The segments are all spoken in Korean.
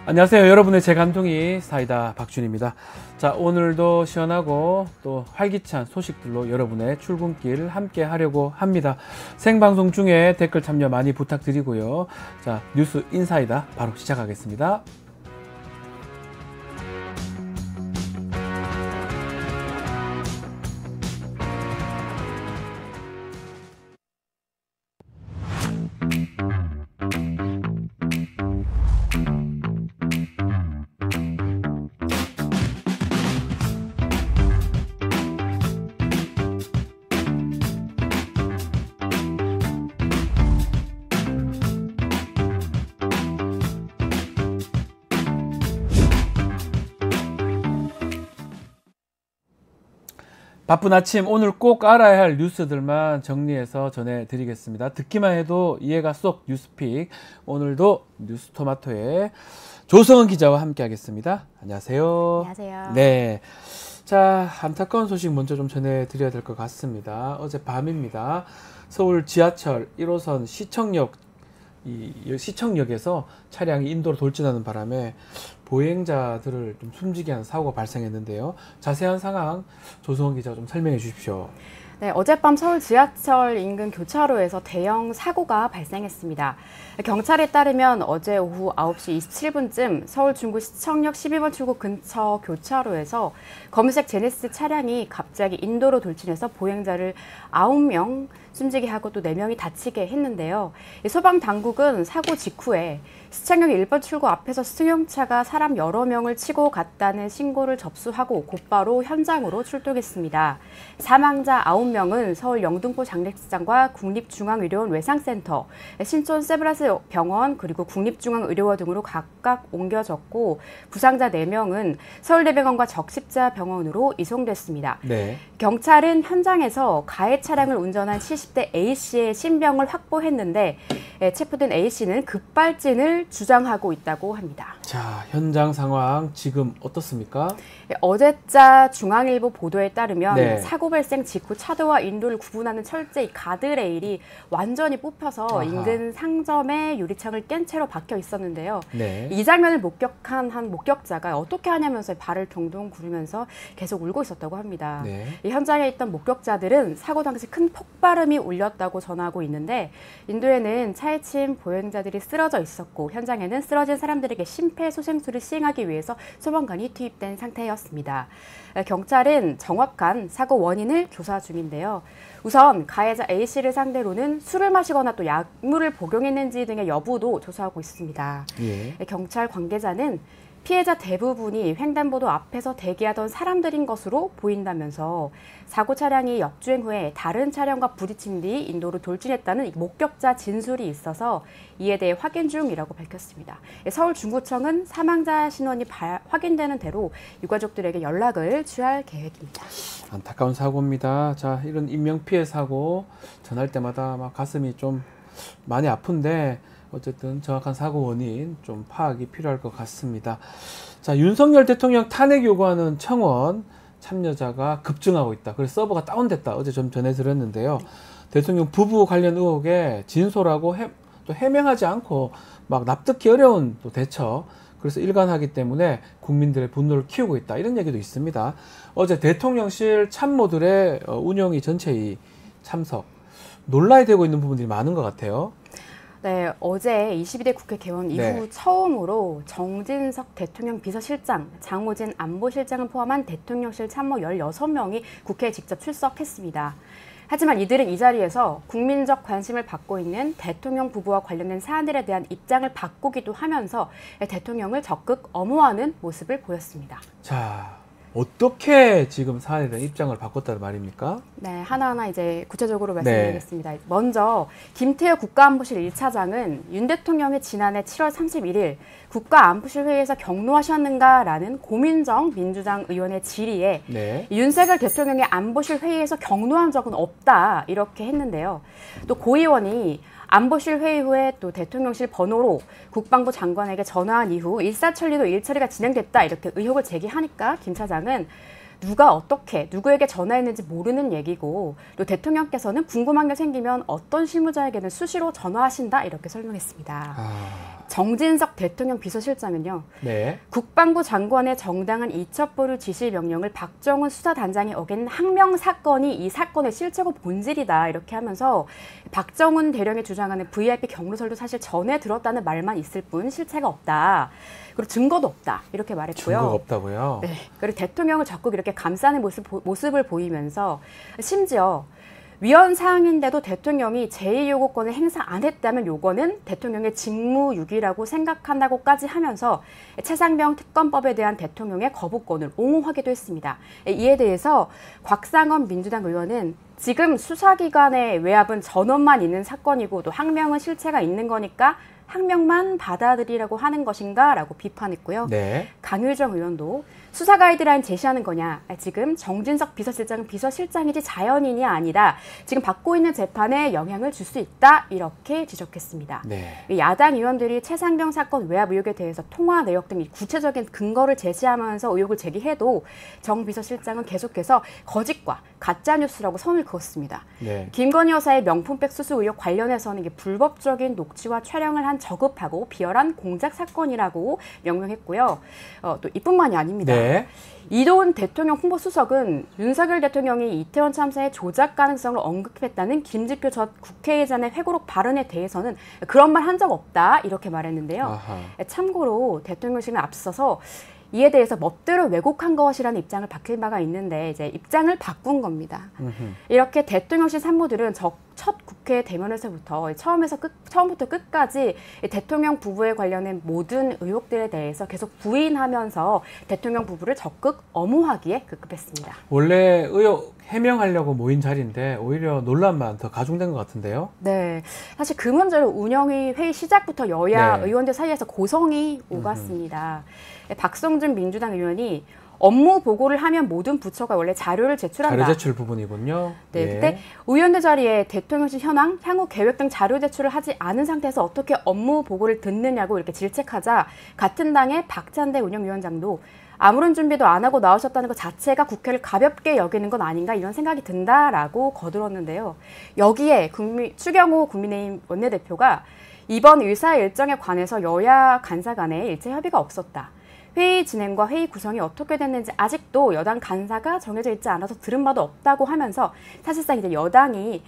안녕하세요. 여러분의 재간둥이 사이다 박준입니다. 자, 오늘도 시원하고 또 활기찬 소식들로 여러분의 출근길 함께 하려고 합니다. 생방송 중에 댓글 참여 많이 부탁드리고요. 자, 뉴스 인사이다 바로 시작하겠습니다. 바쁜 아침, 오늘 꼭 알아야 할 뉴스들만 정리해서 전해드리겠습니다. 듣기만 해도 이해가 쏙 뉴스픽. 오늘도 뉴스토마토의 조성은 기자와 함께 하겠습니다. 안녕하세요. 안녕하세요. 네. 자, 안타까운 소식 먼저 좀 전해드려야 될 것 같습니다. 어제 밤입니다. 서울 지하철 1호선 시청역에서 차량이 인도로 돌진하는 바람에 보행자들을 좀 숨지게 하는 사고가 발생했는데요. 자세한 상황 조성원 기자가 좀 설명해 주십시오. 네, 어젯밤 서울 지하철 인근 교차로에서 대형 사고가 발생했습니다. 경찰에 따르면 어제 오후 9시 27분쯤 서울 중구 시청역 12번 출구 근처 교차로에서 검은색 제네시스 차량이 갑자기 인도로 돌진해서 보행자를 9명 숨지게 하고 또 4명이 다치게 했는데요. 소방 당국은 사고 직후에 시청역 1번 출구 앞에서 승용차가 사람 여러 명을 치고 갔다는 신고를 접수하고 곧바로 현장으로 출동했습니다. 사망자 9명은 서울 영등포 장례식장과 국립중앙의료원 외상센터, 신촌 세브란스 병원 그리고 국립중앙의료원 등으로 각각 옮겨졌고 부상자 4명은 서울대병원과 적십자병원으로 이송됐습니다. 네. 경찰은 현장에서 가해 차량을 운전한 70대 A씨의 신병을 확보했는데 체포된 A씨는 급발진을 주장하고 있다고 합니다. 자, 현장 상황 지금 어떻습니까? 어제자 중앙일보 보도에 따르면 네. 사고 발생 직후 차도와 인도를 구분하는 철제 가드레일이 완전히 뽑혀서 아하. 인근 상점에 유리창을 깬 채로 박혀 있었는데요. 네. 이 장면을 목격한 한 목격자가 어떻게 하냐면서 발을 동동 구르면서 계속 울고 있었다고 합니다. 네. 이 현장에 있던 목격자들은 사고 당시 큰 폭발음이 울렸다고 전하고 있는데 인도에는 차에 친 보행자들이 쓰러져 있었고 현장에는 쓰러진 사람들에게 심폐소생술을 시행하기 위해서 소방관이 투입된 상태였습니다. 경찰은 정확한 사고 원인을 조사 중인데요. 우선 가해자 A씨를 상대로는 술을 마시거나 또 약물을 복용했는지 등의 여부도 조사하고 있습니다. 예. 경찰 관계자는 피해자 대부분이 횡단보도 앞에서 대기하던 사람들인 것으로 보인다면서 사고 차량이 역주행 후에 다른 차량과 부딪힌 뒤 인도로 돌진했다는 목격자 진술이 있어서 이에 대해 확인 중이라고 밝혔습니다. 서울 중구청은 사망자 신원이 확인되는 대로 유가족들에게 연락을 취할 계획입니다. 안타까운 사고입니다. 자, 이런 인명피해 사고 전할 때마다 막 가슴이 좀 많이 아픈데 어쨌든 정확한 사고 원인 좀 파악이 필요할 것 같습니다. 자, 윤석열 대통령 탄핵 요구하는 청원 참여자가 급증하고 있다. 그래서 서버가 다운됐다. 어제 좀 전해드렸는데요. 대통령 부부 관련 의혹에 진솔하고 또 해명하지 않고 막 납득이 어려운 또 대처. 그래서 일관하기 때문에 국민들의 분노를 키우고 있다. 이런 얘기도 있습니다. 어제 대통령실 참모들의 운영위 전체의 참석. 논란이 되고 있는 부분들이 많은 것 같아요. 네, 어제 22대 국회 개원 이후 네. 처음으로 정진석 대통령 비서실장, 장호진 안보실장을 포함한 대통령실 참모 16명이 국회에 직접 출석했습니다. 하지만 이들은 이 자리에서 국민적 관심을 받고 있는 대통령 부부와 관련된 사안들에 대한 입장을 바꾸기도 하면서 대통령을 적극 엄호하는 모습을 보였습니다. 자, 어떻게 지금 사안에 대한 입장을 바꿨다는 말입니까? 네, 하나하나 이제 구체적으로 말씀드리겠습니다. 네. 먼저 김태효 국가안보실 1차장은 윤 대통령이 지난해 7월 31일 국가안보실 회의에서 경로하셨는가라는 고민정 민주당 의원의 질의에 네. 윤석열 대통령의 안보실 회의에서 경로한 적은 없다 이렇게 했는데요. 또 고 의원이 안보실 회의 후에 또 대통령실 번호로 국방부 장관에게 전화한 이후 일사천리로 일처리가 진행됐다 이렇게 의혹을 제기하니까 김 차장은 누가 어떻게 누구에게 전화했는지 모르는 얘기고 또 대통령께서는 궁금한 게 생기면 어떤 실무자에게는 수시로 전화하신다 이렇게 설명했습니다. 정진석 대통령 비서실장은요. 네. 국방부 장관의 정당한 이첩보류 지시 명령을 박정훈 수사단장이 어긴 항명 사건이 이 사건의 실체고 본질이다 이렇게 하면서 박정훈 대령이 주장하는 VIP 경로설도 사실 전에 들었다는 말만 있을 뿐 실체가 없다. 그리고 증거도 없다 이렇게 말했고요. 증거가 없다고요? 네. 그리고 대통령을 적극 이렇게 감싸는 모습을 보이면서 심지어 위헌 사항인데도 대통령이 제2요구권을 행사 안 했다면 요거는 대통령의 직무유기라고 생각한다고까지 하면서 최상병 특검법에 대한 대통령의 거부권을 옹호하기도 했습니다. 이에 대해서 곽상원 민주당 의원은 지금 수사기관의 외압은 전원만 있는 사건이고 또 항명은 실체가 있는 거니까 항명만 받아들이라고 하는 것인가 라고 비판했고요. 네. 강효정 의원도 수사 가이드라인 제시하는 거냐. 지금 정진석 비서실장은 비서실장이지 자연인이 아니다. 지금 받고 있는 재판에 영향을 줄 수 있다. 이렇게 지적했습니다. 네. 야당 의원들이 최상병 사건 외압 의혹에 대해서 통화 내역 등 구체적인 근거를 제시하면서 의혹을 제기해도 정 비서실장은 계속해서 거짓과 가짜뉴스라고 선을 그었습니다. 네. 김건희 여사의 명품백 수수 의혹 관련해서는 이게 불법적인 녹취와 촬영을 한 저급하고 비열한 공작 사건이라고 명명했고요. 또 이뿐만이 아닙니다. 네. 이도훈 대통령 홍보수석은 윤석열 대통령이 이태원 참사의 조작 가능성을 언급했다는 김지표 전 국회의장의 회고록 발언에 대해서는 그런 말 한 적 없다 이렇게 말했는데요. 아하. 참고로 대통령실은 앞서서 이에 대해서 멋대로 왜곡한 것이라는 입장을 밝힌 바가 있는데 이제 입장을 바꾼 겁니다. 이렇게 대통령실 산모들은 첫 국회 대면에서부터 처음부터 끝까지 대통령 부부에 관련된 모든 의혹들에 대해서 계속 부인하면서 대통령 부부를 적극 엄호하기에 급급했습니다. 원래 의혹 해명하려고 모인 자리인데 오히려 논란만 더 가중된 것 같은데요. 네, 사실 그 문제로 운영위 회의 시작부터 여야 네. 의원들 사이에서 고성이 오갔습니다. 박성준 민주당 의원이 업무 보고를 하면 모든 부처가 원래 자료를 제출한다. 자료 제출 부분이군요. 네, 예. 그때 의원들 자리에 대통령실 현황, 향후 계획 등 자료 제출을 하지 않은 상태에서 어떻게 업무 보고를 듣느냐고 이렇게 질책하자 같은 당의 박찬대 운영위원장도 아무런 준비도 안 하고 나오셨다는 것 자체가 국회를 가볍게 여기는 건 아닌가 이런 생각이 든다라고 거들었는데요. 여기에 추경호 국민의힘 원내대표가 이번 의사 일정에 관해서 여야 간사 간에 일체 협의가 없었다. 회의 진행과 회의 구성이 어떻게 됐는지 아직도 여당 간사가 정해져 있지 않아서 들은 바도 없다고 하면서 사실상 이제 여당이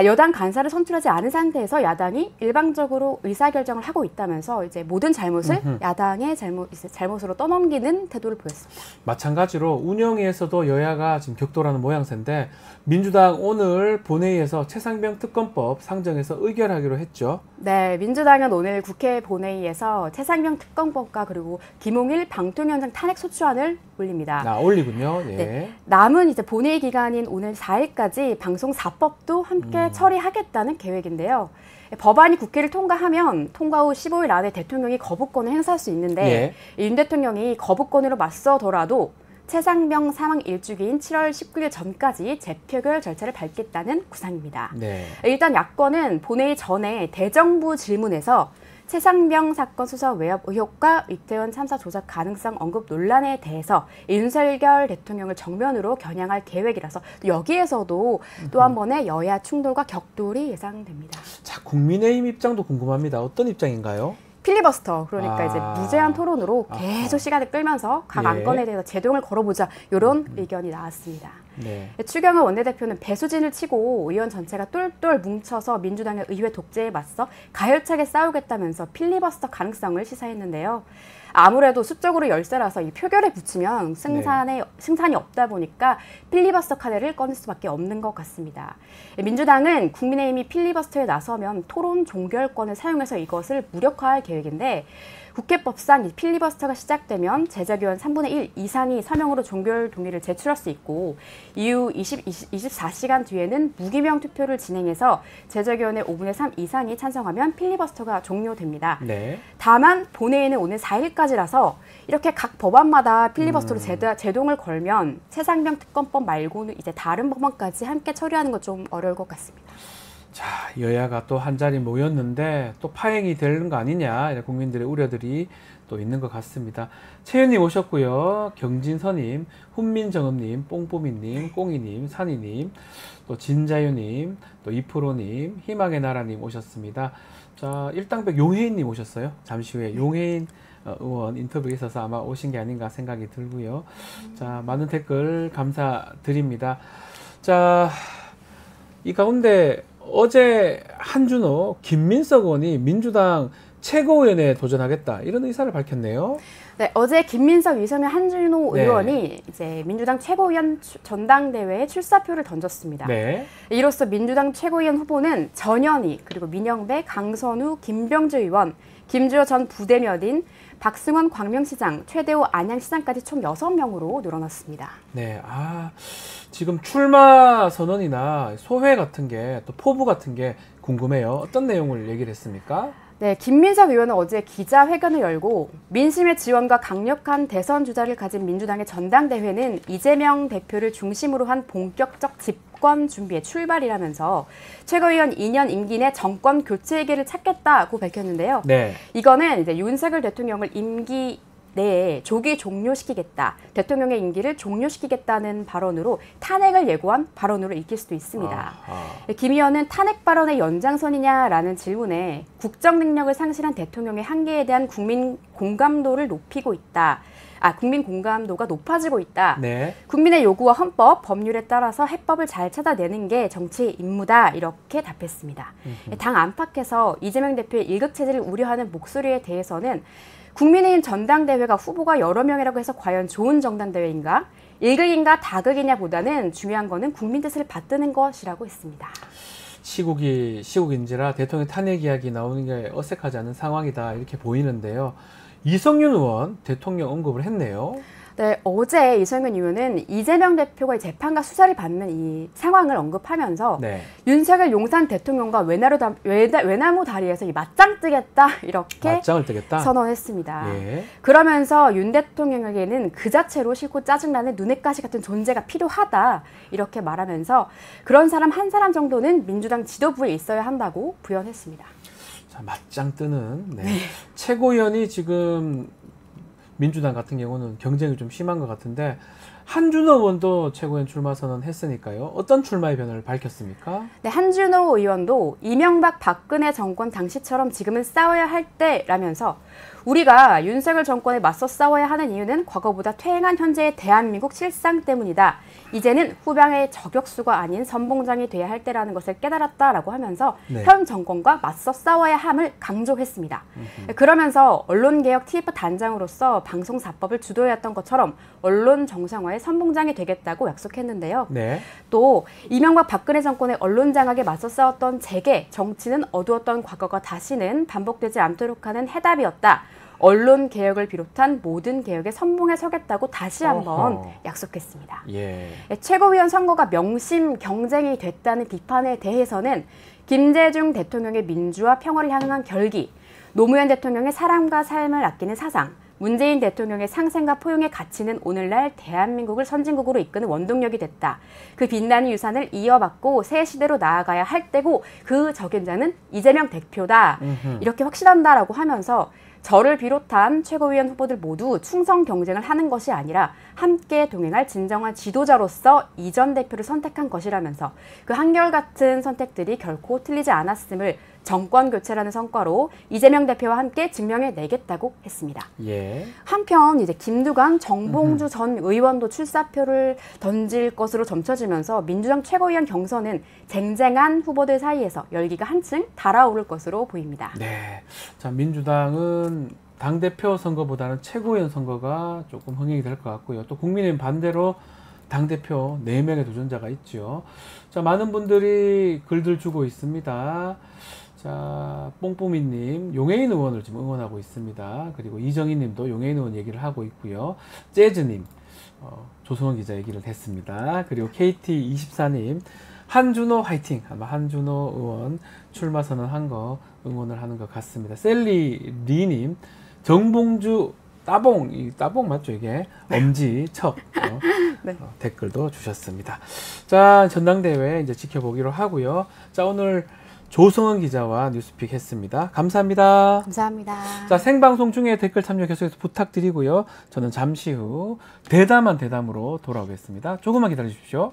여당 간사를 선출하지 않은 상태에서 야당이 일방적으로 의사결정을 하고 있다면서 이제 모든 잘못을 야당의 잘못으로 떠넘기는 태도를 보였습니다. 마찬가지로 운영위에서도 여야가 지금 격돌하는 모양새인데 민주당 오늘 본회의에서 최상병 특검법 상정해서 의결하기로 했죠. 네, 민주당은 오늘 국회 본회의에서 최상병 특검법과 그리고 김홍일 방통위원장 탄핵 소추안을 올립니다. 올리군요. 예. 네, 남은 이제 본회의 기간인 오늘 4일까지 방송 4법도 함께 처리하겠다는 계획인데요. 법안이 국회를 통과하면 통과 후 15일 안에 대통령이 거부권을 행사할 수 있는데 윤 대통령이 거부권으로 맞서더라도 최상병 사망 일주기인 7월 19일 전까지 재표결 절차를 밟겠다는 구상입니다. 네. 일단 야권은 본회의 전에 대정부 질문에서 최상병 사건 수사 외압 의혹과 이태원 참사 조작 가능성 언급 논란에 대해서 윤석열 대통령을 정면으로 겨냥할 계획이라서 여기에서도 또 한 번의 여야 충돌과 격돌이 예상됩니다. 자, 국민의힘 입장도 궁금합니다. 어떤 입장인가요? 필리버스터, 그러니까 이제 무제한 토론으로 계속 시간을 끌면서 각 예. 안건에 대해서 제동을 걸어보자 이런 의견이 나왔습니다. 네. 추경호 원내대표는 배수진을 치고 의원 전체가 똘똘 뭉쳐서 민주당의 의회 독재에 맞서 가열차게 싸우겠다면서 필리버스터 가능성을 시사했는데요. 아무래도 수적으로 열세라서 이 표결에 붙이면 승산이 없다 보니까 필리버스터 카드를 꺼낼 수밖에 없는 것 같습니다. 민주당은 국민의힘이 필리버스터에 나서면 토론 종결권을 사용해서 이것을 무력화할 계획인데 국회법상 이 필리버스터가 시작되면 제적의원 3분의 1 이상이 서명으로 종결 동의를 제출할 수 있고 이후 24시간 뒤에는 무기명 투표를 진행해서 제적의원의 5분의 3 이상이 찬성하면 필리버스터가 종료됩니다. 네. 다만 본회의는 오늘 4일까지라서 이렇게 각 법안마다 필리버스터로 제동을 걸면 최상병 특검법 말고는 이제 다른 법안까지 함께 처리하는 건 좀 어려울 것 같습니다. 자, 여야가 또 한 자리 모였는데 또 파행이 되는 거 아니냐, 이런 국민들의 우려들이 또 있는 것 같습니다. 최윤님 오셨고요. 경진서님, 훈민정음님, 뽕뽀미님, 꽁이님, 산이님, 또 진자유님, 또 이프로님, 희망의 나라님 오셨습니다. 자, 일당백 용혜인님 오셨어요. 잠시 후에 용혜인 의원 인터뷰에 있어서 아마 오신 게 아닌가 생각이 들고요. 자, 많은 댓글 감사드립니다. 자, 이 가운데 어제 한준호, 김민석 의원이 민주당 최고위원회에 도전하겠다, 이런 의사를 밝혔네요. 네, 어제 김민석, 유세민, 한준호 네. 의원이 이제 민주당 최고위원 전당대회에 출사표를 던졌습니다. 네. 이로써 민주당 최고위원 후보는 전현희, 그리고 민영배, 강선우, 김병주 의원, 김주호 전 부대변인, 박승원 광명시장, 최대호 안양시장까지 총 6명으로 늘어났습니다. 네, 지금 출마 선언이나 소회 같은 게, 또 포부 같은 게 궁금해요. 어떤 내용을 얘기를 했습니까? 네, 김민석 의원은 어제 기자회견을 열고 민심의 지원과 강력한 대선 주자를 가진 민주당의 전당대회는 이재명 대표를 중심으로 한 본격적 집권 준비의 출발이라면서 최고위원 2년 임기 내 정권 교체의 길을 찾겠다고 밝혔는데요. 네. 이거는 이제 윤석열 대통령을 임기 내에 조기 종료시키겠다, 대통령의 임기를 종료시키겠다는 발언으로 탄핵을 예고한 발언으로 읽힐 수도 있습니다. 김 의원은 탄핵 발언의 연장선이냐라는 질문에 국정 능력을 상실한 대통령의 한계에 대한 국민 공감도를 높이고 있다. 국민 공감도가 높아지고 있다. 네. 국민의 요구와 헌법, 법률에 따라서 해법을 잘 찾아내는 게 정치의 임무다. 이렇게 답했습니다. 당 안팎에서 이재명 대표의 일극체제를 우려하는 목소리에 대해서는 국민의힘 전당대회가 후보가 여러 명이라고 해서 과연 좋은 전당대회인가? 일극인가 다극이냐 보다는 중요한 거는 국민 뜻을 받드는 것이라고 했습니다. 시국인지라 대통령 탄핵 이야기 나오는 게 어색하지 않은 상황이다, 이렇게 보이는데요. 이성윤 의원 대통령 언급을 했네요. 네, 어제 이성윤 의원은 이재명 대표가 재판과 수사를 받는 이 상황을 언급하면서 네. 윤석열 용산 대통령과 외나무 다리에서 이 맞짱 뜨겠다, 이렇게 맞짱을 뜨겠다? 선언했습니다. 예. 그러면서 윤 대통령에게는 그 자체로 싫고 짜증나는 눈엣가시 같은 존재가 필요하다, 이렇게 말하면서 그런 사람 한 사람 정도는 민주당 지도부에 있어야 한다고 부연했습니다. 자, 맞짱 뜨는 최고위원이 지금 민주당 같은 경우는 경쟁이 좀 심한 것 같은데, 한준호 의원도 최고위원 출마 선언했으니까요. 어떤 출마의 변화를 밝혔습니까? 네, 한준호 의원도 이명박 박근혜 정권 당시처럼 지금은 싸워야 할 때라면서 우리가 윤석열 정권에 맞서 싸워야 하는 이유는 과거보다 퇴행한 현재의 대한민국 실상 때문이다. 이제는 후방의 저격수가 아닌 선봉장이 돼야 할 때라는 것을 깨달았다라고 하면서 네. 현 정권과 맞서 싸워야 함을 강조했습니다. 그러면서 언론개혁 TF 단장으로서 방송사법을 주도해왔던 것처럼 언론 정상화의 선봉장이 되겠다고 약속했는데요. 네. 또 이명박 박근혜 정권의 언론 장악에 맞서 싸웠던 재계, 정치는 어두웠던 과거가 다시는 반복되지 않도록 하는 해답이었다. 언론 개혁을 비롯한 모든 개혁에 선봉에 서겠다고 다시 한번 약속했습니다. 예. 최고위원 선거가 명심 경쟁이 됐다는 비판에 대해서는 김대중 대통령의 민주화 평화를 향한 결기, 노무현 대통령의 사람과 삶을 아끼는 사상, 문재인 대통령의 상생과 포용의 가치는 오늘날 대한민국을 선진국으로 이끄는 원동력이 됐다. 그 빛나는 유산을 이어받고 새 시대로 나아가야 할 때고 그 적임자는 이재명 대표다. 이렇게 확신한다라고 하면서 저를 비롯한 최고위원 후보들 모두 충성 경쟁을 하는 것이 아니라 함께 동행할 진정한 지도자로서 이 전 대표를 선택한 것이라면서 그 한결같은 선택들이 결코 틀리지 않았음을 정권 교체라는 성과로 이재명 대표와 함께 증명해내겠다고 했습니다. 예. 한편 이제 김두관, 정봉주 전 의원도 출사표를 던질 것으로 점쳐지면서 민주당 최고위원 경선은 쟁쟁한 후보들 사이에서 열기가 한층 달아오를 것으로 보입니다. 네. 자, 민주당은 당대표 선거보다는 최고위원 선거가 조금 흥행이 될 것 같고요. 또 국민의힘 반대로 당대표 4명의 도전자가 있죠. 자, 많은 분들이 글들 주고 있습니다. 자, 뽕뽕이님, 용혜인 의원을 지금 응원하고 있습니다. 그리고 이정희님도 용혜인 의원 얘기를 하고 있고요. 재즈님, 조성원 기자 얘기를 했습니다. 그리고 KT24님, 한준호 화이팅! 아마 한준호 의원 출마 선언한 거 응원을 하는 것 같습니다. 셀리 리님, 정봉주 따봉, 이 따봉 맞죠 이게? 엄지척 네. 댓글도 주셨습니다. 자, 전당대회 이제 지켜보기로 하고요. 자, 오늘 조성은 기자와 뉴스픽 했습니다. 감사합니다. 감사합니다. 자, 생방송 중에 댓글 참여 계속해서 부탁드리고요. 저는 잠시 후 대담한 대담으로 돌아오겠습니다. 조금만 기다려 주십시오.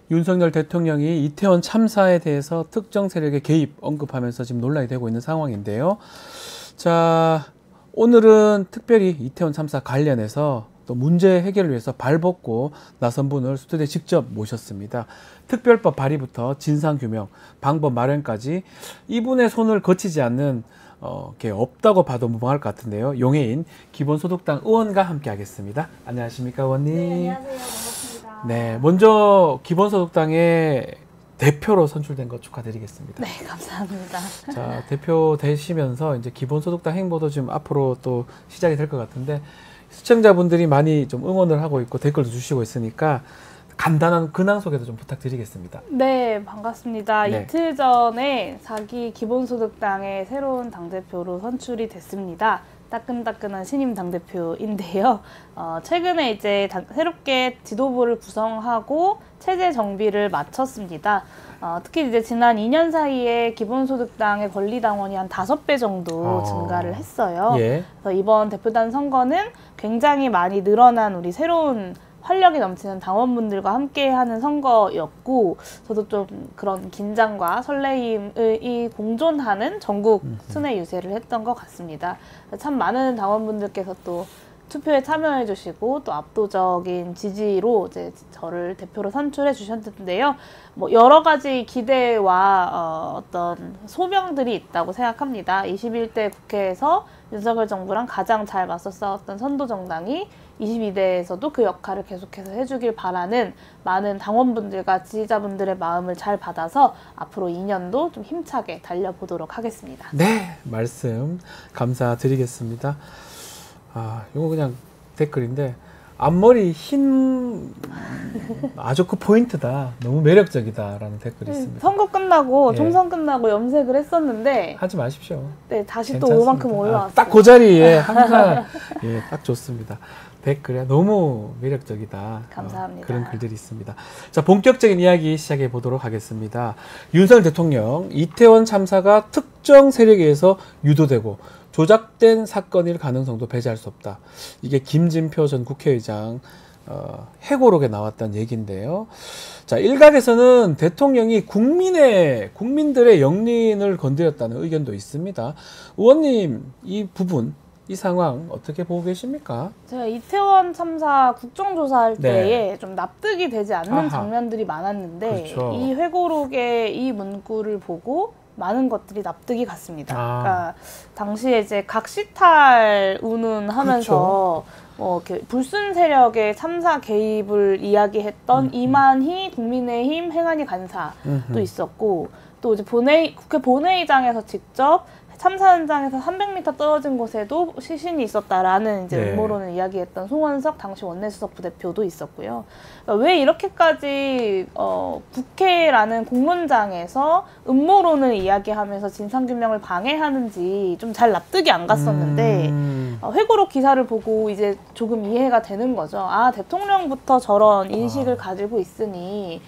윤석열 대통령이 이태원 참사에 대해서 특정 세력의 개입 언급하면서 지금 논란이 되고 있는 상황인데요. 자, 오늘은 특별히 이태원 참사 관련해서 또 문제 해결을 위해서 발벗고 나선 분을 스튜디오에 직접 모셨습니다. 특별법 발의부터 진상규명, 방법 마련까지 이분의 손을 거치지 않는 게 없다고 봐도 무방할 것 같은데요. 용해인 기본소득당 의원과 함께 하겠습니다. 안녕하십니까, 의원님? 네, 안녕하세요. 반갑습니다. 네, 먼저 기본소득당의 대표로 선출된 것 축하드리겠습니다. 네, 감사합니다. 자, 대표 되시면서 이제 기본소득당 행보도 지금 앞으로 또 시작이 될 것 같은데 시청자분들이 많이 좀 응원을 하고 있고 댓글도 주시고 있으니까 간단한 근황 소개도 좀 부탁드리겠습니다. 네, 반갑습니다. 네. 이틀 전에 4기 기본소득당의 새로운 당대표로 선출이 됐습니다. 따끈따끈한 신임 당대표인데요. 최근에 이제 새롭게 지도부를 구성하고 체제 정비를 마쳤습니다. 특히 이제 지난 2년 사이에 기본소득당의 권리당원이 한 5배 정도 증가를 했어요. 예. 그래서 이번 대표단 선거는 굉장히 많이 늘어난 우리 새로운 활력이 넘치는 당원분들과 함께하는 선거였고 저도 좀 그런 긴장과 설레임이 공존하는 전국 순회 유세를 했던 것 같습니다. 참 많은 당원분들께서 또 투표에 참여해 주시고 또 압도적인 지지로 이제 저를 대표로 선출해 주셨는데요. 뭐 여러 가지 기대와 어떤 소명들이 있다고 생각합니다. 21대 국회에서 윤석열 정부랑 가장 잘 맞서 싸웠던 선도정당이 22대에서도 그 역할을 계속해서 해주길 바라는 많은 당원분들과 지지자분들의 마음을 잘 받아서 앞으로 2년도 좀 힘차게 달려보도록 하겠습니다. 네, 말씀 감사드리겠습니다. 이거 그냥 댓글인데 앞머리 흰 아주 그 포인트다. 너무 매력적이다라는 댓글이 있습니다. 선거 끝나고 예. 총선 끝나고 염색을 했었는데 하지 마십시오. 네, 다시 괜찮습니다. 또 오만큼 올라왔어요. 딱 그 자리에 항상 예, 딱 좋습니다. 댓글에 너무 매력적이다. 감사합니다. 그런 글들이 있습니다. 자, 본격적인 이야기 시작해 보도록 하겠습니다. 윤석열 대통령 이태원 참사가 특정 세력에 의해서 유도되고 조작된 사건일 가능성도 배제할 수 없다. 이게 김진표 전 국회의장 회고록에 나왔던 얘기인데요. 자, 일각에서는 대통령이 국민들의 영린을 건드렸다는 의견도 있습니다. 의원님, 이 부분, 이 상황 어떻게 보고 계십니까? 제가 이태원 참사 국정조사할 네. 때에 좀 납득이 되지 않는 아하. 장면들이 많았는데 그렇죠. 이 회고록의 이 문구를 보고 많은 것들이 납득이 갔습니다. 그러니까 당시에 이제 각시탈 운운하면서 이렇게 불순 세력의 참사 개입을 이야기했던 이만희 국민의힘 행안위 간사도 있었고 또 이제 국회 본회의장에서 직접 참사 현장에서 300m 떨어진 곳에도 시신이 있었다라는 이제 네. 음모론을 이야기했던 송원석 당시 원내수석 부대표도 있었고요. 그러니까 왜 이렇게까지 국회라는 공론장에서 음모론을 이야기하면서 진상규명을 방해하는지 좀 잘 납득이 안 갔었는데 회고록 기사를 보고 이제 조금 이해가 되는 거죠. 아, 대통령부터 저런 인식을 가지고 있으니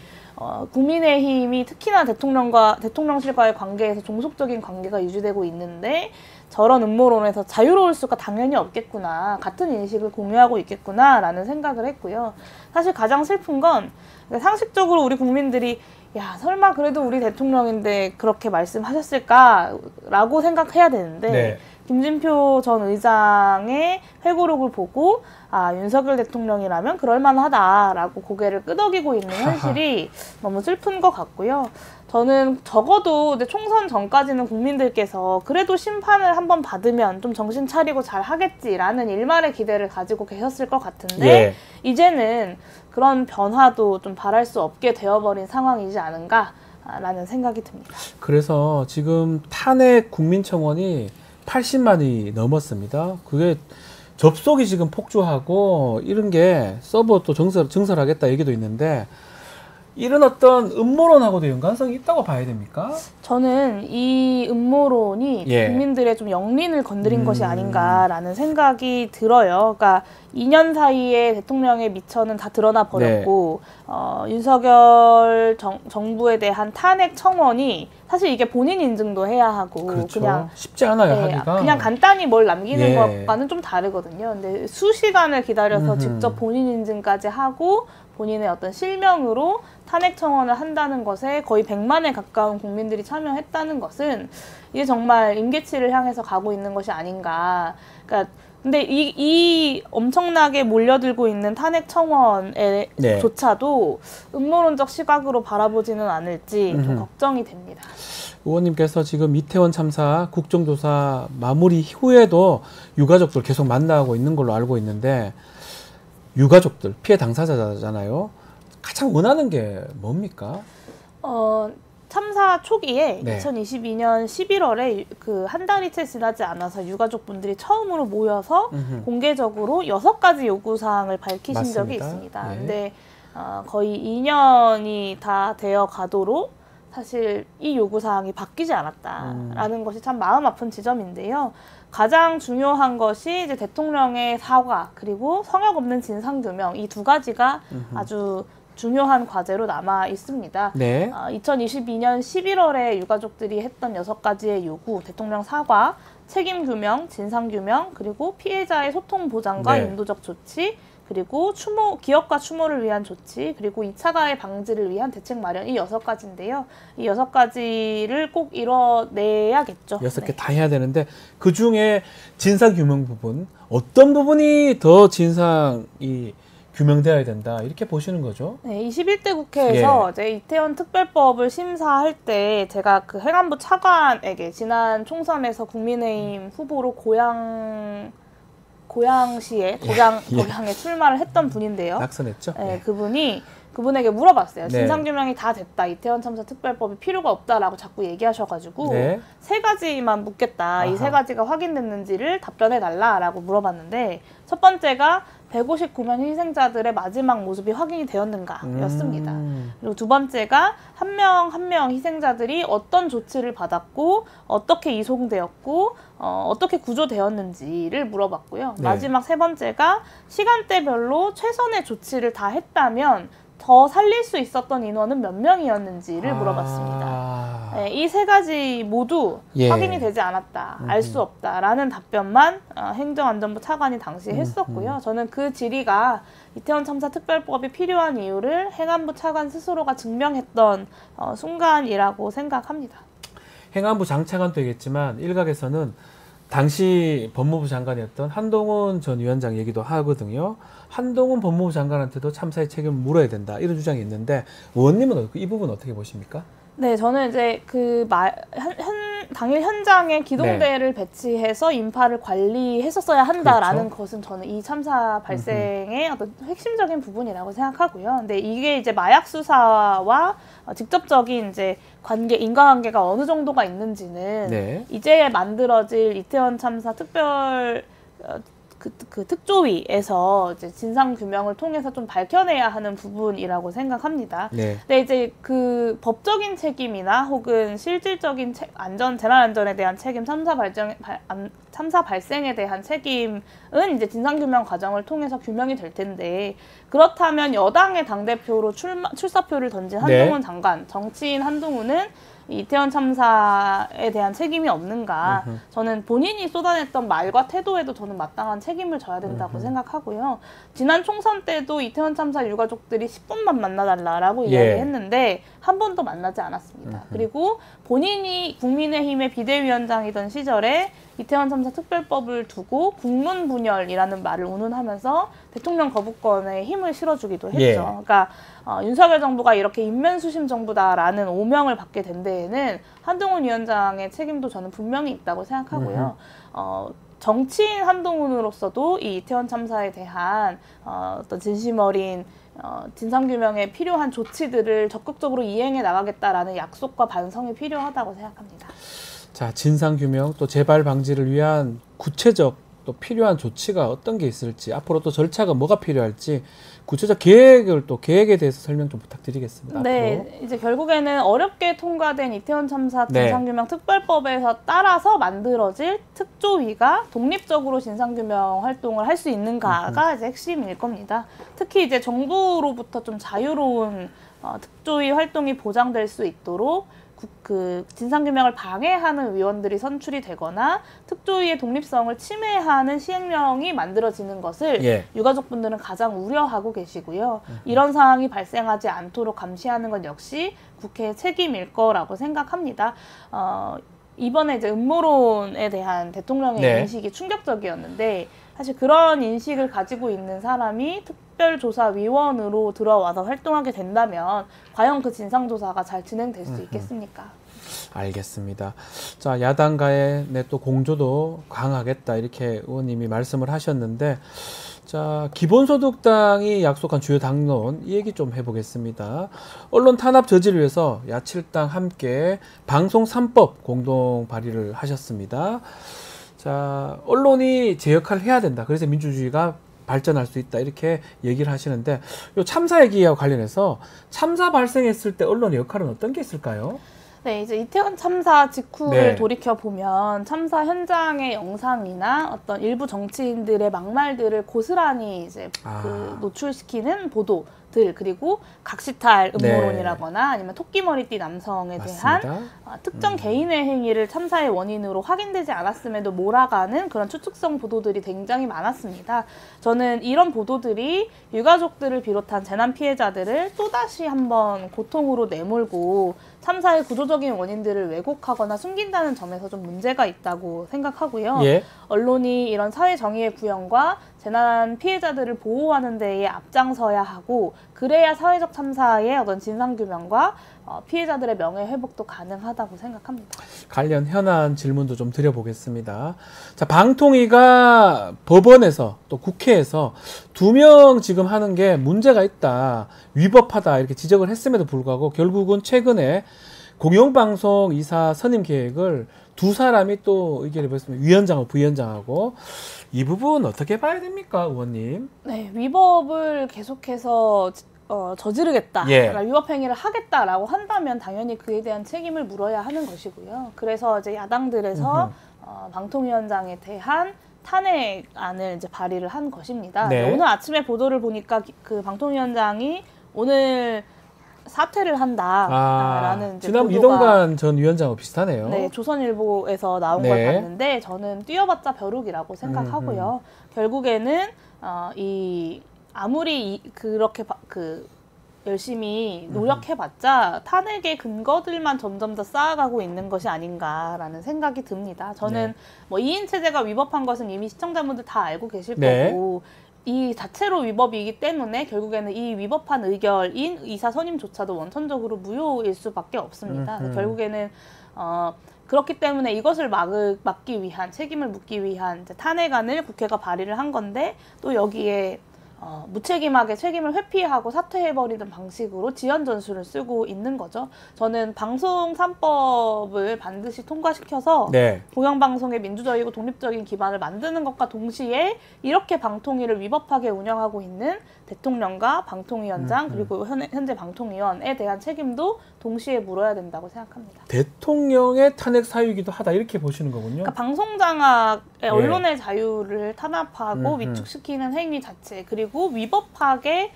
국민의힘이 특히나 대통령실과의 관계에서 종속적인 관계가 유지되고 있는데 저런 음모론에서 자유로울 수가 당연히 없겠구나. 같은 인식을 공유하고 있겠구나라는 생각을 했고요. 사실 가장 슬픈 건 상식적으로 우리 국민들이 야, 설마 그래도 우리 대통령인데 그렇게 말씀하셨을까라고 생각해야 되는데 네. 김진표 전 의장의 회고록을 보고 아, 윤석열 대통령이라면 그럴만하다라고 고개를 끄덕이고 있는 현실이 너무 슬픈 것 같고요. 저는 적어도 총선 전까지는 국민들께서 그래도 심판을 한번 받으면 좀 정신 차리고 잘 하겠지라는 일말의 기대를 가지고 계셨을 것 같은데 예. 이제는 그런 변화도 좀 바랄 수 없게 되어버린 상황이지 않은가라는 생각이 듭니다. 그래서 지금 탄핵 국민청원이 80만이 넘었습니다. 그게 접속이 지금 폭주하고 이런 게 서버 또 증설하겠다 얘기도 있는데 이런 어떤 음모론하고도 연관성이 있다고 봐야 됩니까? 저는 이 음모론이 예. 국민들의 좀 영린을 건드린 것이 아닌가라는 생각이 들어요. 그러니까 2년 사이에 대통령의 미천은 다 드러나 버렸고 윤석열 정부에 대한 탄핵 청원이 사실 이게 본인 인증도 해야 하고 그렇죠. 그냥 쉽지 않아요, 하기가. 그냥 간단히 뭘 남기는 예. 것과는 좀 다르거든요. 근데 수시간을 기다려서 직접 본인 인증까지 하고 본인의 어떤 실명으로 탄핵 청원을 한다는 것에 거의 100만에 가까운 국민들이 참여했다는 것은 이게 정말 임계치를 향해서 가고 있는 것이 아닌가. 그러니까 근데 이 엄청나게 몰려들고 있는 탄핵 청원에조차도 음모론적 시각으로 바라보지는 않을지 좀 걱정이 됩니다. 의원님께서 지금 이태원 참사 국정조사 마무리 후에도 유가족들 계속 만나고 있는 걸로 알고 있는데 유가족들, 피해 당사자잖아요. 가장 원하는 게 뭡니까? 참사 초기에 네. 2022년 11월에 그 한 달이 채 지나지 않아서 유가족분들이 처음으로 모여서 공개적으로 6가지 요구사항을 밝히신 맞습니다. 적이 있습니다. 예. 근데 거의 2년이 다 되어 가도록 사실 이 요구사항이 바뀌지 않았다라는 것이 참 마음 아픈 지점인데요. 가장 중요한 것이 이제 대통령의 사과 그리고 성역 없는 진상규명 이 두 가지가 아주 중요한 과제로 남아 있습니다. 네. 2022년 11월에 유가족들이 했던 6가지의 요구, 대통령 사과, 책임규명, 진상규명, 그리고 피해자의 소통 보장과 네. 인도적 조치, 그리고 기업과 추모를 위한 조치, 그리고 2차 가해 방지를 위한 대책 마련 이 6가지인데요. 이 6가지를 꼭 이뤄내야겠죠. 6개 다 해야 되는데 그 중에 진상규명 부분 어떤 부분이 더 진상이 규명되어야 된다 이렇게 보시는 거죠? 네, 21대 국회에서 이제 이태원 특별법을 심사할 때 제가 그 행안부 차관에게 지난 총선에서 국민의힘 후보로 고양시에 고양에 출마를 했던 분인데요. 낙선했죠? 네, 그분에게 물어봤어요. 네. 진상규명이 다 됐다. 이태원 참사 특별법이 필요가 없다라고 자꾸 얘기하셔가지고 네. 3가지만 묻겠다. 이 아하. 3가지가 확인됐는지를 답변해달라라고 물어봤는데 첫 번째가 159명 희생자들의 마지막 모습이 확인이 되었는가였습니다. 그리고 두 번째가 한 명 한 명 희생자들이 어떤 조치를 받았고 어떻게 이송되었고 어떻게 구조되었는지를 물어봤고요. 네. 마지막 세 번째가 시간대별로 최선의 조치를 다 했다면 더 살릴 수 있었던 인원은 몇 명이었는지를 물어봤습니다. 네, 이 3가지 모두 확인이 되지 않았다, 알 수 없다라는 답변만 행정안전부 차관이 당시에 했었고요. 저는 그 질의가 이태원 참사 특별법이 필요한 이유를 행안부 차관 스스로가 증명했던 순간이라고 생각합니다. 행안부 장차관 되겠지만 일각에서는 당시 법무부 장관이었던 한동훈 전 위원장 얘기도 하거든요. 한동훈 법무부 장관한테도 참사의 책임을 물어야 된다 이런 주장이 있는데 의원님은 이 부분 어떻게 보십니까? 네, 저는 이제 당일 현장에 기동대를 배치해서 인파를 관리했었어야 한다라는 그렇죠. 것은 저는 이 참사 발생의 어떤 핵심적인 부분이라고 생각하고요. 근데 이게 이제 마약 수사와 직접적인 이제 인과관계가 어느 정도가 있는지는 네. 이제 만들어질 이태원 참사 특별 그 특조위에서 이제 진상 규명을 통해서 좀 밝혀내야 하는 부분이라고 생각합니다. 네. 근데 이제 그 법적인 책임이나 혹은 실질적인 재난 안전에 대한 책임, 참사 발생에 대한 책임은 이제 진상 규명 과정을 통해서 규명이 될 텐데, 그렇다면 여당의 당대표로 출사표를 던진 한동훈 장관, 정치인 한동훈은 이태원 참사에 대한 책임이 없는가. 저는 본인이 쏟아냈던 말과 태도에도 저는 마땅한 책임을 져야 된다고 생각하고요. 지난 총선 때도 이태원 참사 유가족들이 10분만 만나달라라고 이야기했는데 한 번도 만나지 않았습니다. 그리고 본인이 국민의힘의 비대위원장이던 시절에 이태원 참사 특별법을 두고 국론분열이라는 말을 운운하면서 대통령 거부권에 힘을 실어주기도 했죠. 그러니까 윤석열 정부가 이렇게 인면수심 정부다라는 오명을 받게 된 데에는 한동훈 위원장의 책임도 저는 분명히 있다고 생각하고요. 정치인 한동훈으로서도 이 이태원 참사에 대한 어떤 진심 어린 진상규명에 필요한 조치들을 적극적으로 이행해 나가겠다라는 약속과 반성이 필요하다고 생각합니다. 자, 진상규명 또 재발 방지를 위한 구체적 또 필요한 조치가 어떤 게 있을지, 앞으로 또 절차가 뭐가 필요할지 구체적 계획에 대해서 설명 좀 부탁드리겠습니다. 네, 앞으로. 이제 결국에는 어렵게 통과된 이태원 참사 진상규명 특별법에서 따라서 만들어질 특조위가 독립적으로 진상규명 활동을 할 수 있는가가 이제 핵심일 겁니다. 특히 이제 정부로부터 좀 자유로운 특조위 활동이 보장될 수 있도록 그 진상규명을 방해하는 위원들이 선출이 되거나 특조위의 독립성을 침해하는 시행령이 만들어지는 것을 유가족분들은 가장 우려하고 계시고요. 이런 상황이 발생하지 않도록 감시하는 것 역시 국회의 책임일 거라고 생각합니다. 이번에 이제 음모론에 대한 대통령의 인식이 충격적이었는데, 사실 그런 인식을 가지고 있는 사람이 특별조사위원으로 들어와서 활동하게 된다면 과연 그 진상조사가 잘 진행될 수 있겠습니까? 알겠습니다. 자, 야당과의 또 공조도 강하겠다 이렇게 의원님이 말씀을 하셨는데, 자, 기본소득당이 약속한 주요 당론 이 얘기 좀 해보겠습니다. 언론 탄압 저지를 위해서 야7당 함께 방송 3법 공동 발의를 하셨습니다. 자, 언론이 제 역할을 해야 된다. 그래서 민주주의가 발전할 수 있다. 이렇게 얘기를 하시는데, 요 참사 얘기와 관련해서 참사 발생했을 때 언론의 역할은 어떤 게 있을까요? 네, 이제 이태원 참사 직후를 돌이켜 보면 참사 현장의 영상이나 어떤 일부 정치인들의 막말들을 고스란히 이제 노출시키는 보도들, 그리고 각시탈 음모론이라거나 아니면 토끼머리띠 남성에 대한 특정 개인의 행위를 참사의 원인으로 확인되지 않았음에도 몰아가는 그런 추측성 보도들이 굉장히 많았습니다. 저는 이런 보도들이 유가족들을 비롯한 재난 피해자들을 또다시 한번 고통으로 내몰고 참사의 구조적인 원인들을 왜곡하거나 숨긴다는 점에서 좀 문제가 있다고 생각하고요. 언론이 이런 사회 정의의 구현과 재난 피해자들을 보호하는 데에 앞장서야 하고, 그래야 사회적 참사의 어떤 진상규명과 피해자들의 명예회복도 가능하다고 생각합니다. 관련 현안 질문도 좀 드려보겠습니다. 자, 방통위가 법원에서 또 국회에서 2명 지금 하는 게 문제가 있다, 위법하다 이렇게 지적을 했음에도 불구하고 결국은 최근에 공영방송 이사 선임 계획을 2사람이 또 의견을 보였습니다. 위원장하고 부위원장하고. 이 부분 어떻게 봐야 됩니까, 의원님? 네, 위법을 계속해서 저지르겠다, 위법 행위를 하겠다라고 한다면 당연히 그에 대한 책임을 물어야 하는 것이고요. 그래서 이제 야당들에서 방통위원장에 대한 탄핵안을 이제 발의를 한 것입니다. 오늘 아침에 보도를 보니까 그 방통위원장이 오늘 사퇴를 한다라는 이제 지난 보도가, 이동관 전 위원장하고 비슷하네요. 네, 조선일보에서 나온 걸 봤는데 저는 뛰어봤자 벼룩이라고 생각하고요. 결국에는 아무리 그렇게 열심히 노력해봤자 탄핵의 근거들만 점점 더 쌓아가고 있는 것이 아닌가라는 생각이 듭니다. 저는 뭐 2인 체제가 위법한 것은 이미 시청자분들 다 알고 계실 거고, 이 자체로 위법이기 때문에 결국에는 이 위법한 의결인 이사 선임조차도 원천적으로 무효일 수밖에 없습니다. 결국에는 그렇기 때문에 이것을 막기 위한 책임을 묻기 위한 이제 탄핵안을 국회가 발의를 한 건데 또 여기에 무책임하게 책임을 회피하고 사퇴해버리는 방식으로 지연 전술을 쓰고 있는 거죠. 저는 방송 3법을 반드시 통과시켜서 네. 공영방송의 민주적이고 독립적인 기반을 만드는 것과 동시에 이렇게 방통위를 위법하게 운영하고 있는 대통령과 방통위원장 그리고 현재 방통위원에 대한 책임도 동시에 물어야 된다고 생각합니다. 대통령의 탄핵 사유이기도 하다 이렇게 보시는 거군요. 그러니까 방송장악의 언론의 자유를 탄압하고 위축시키는 행위 자체 그리고 위법하게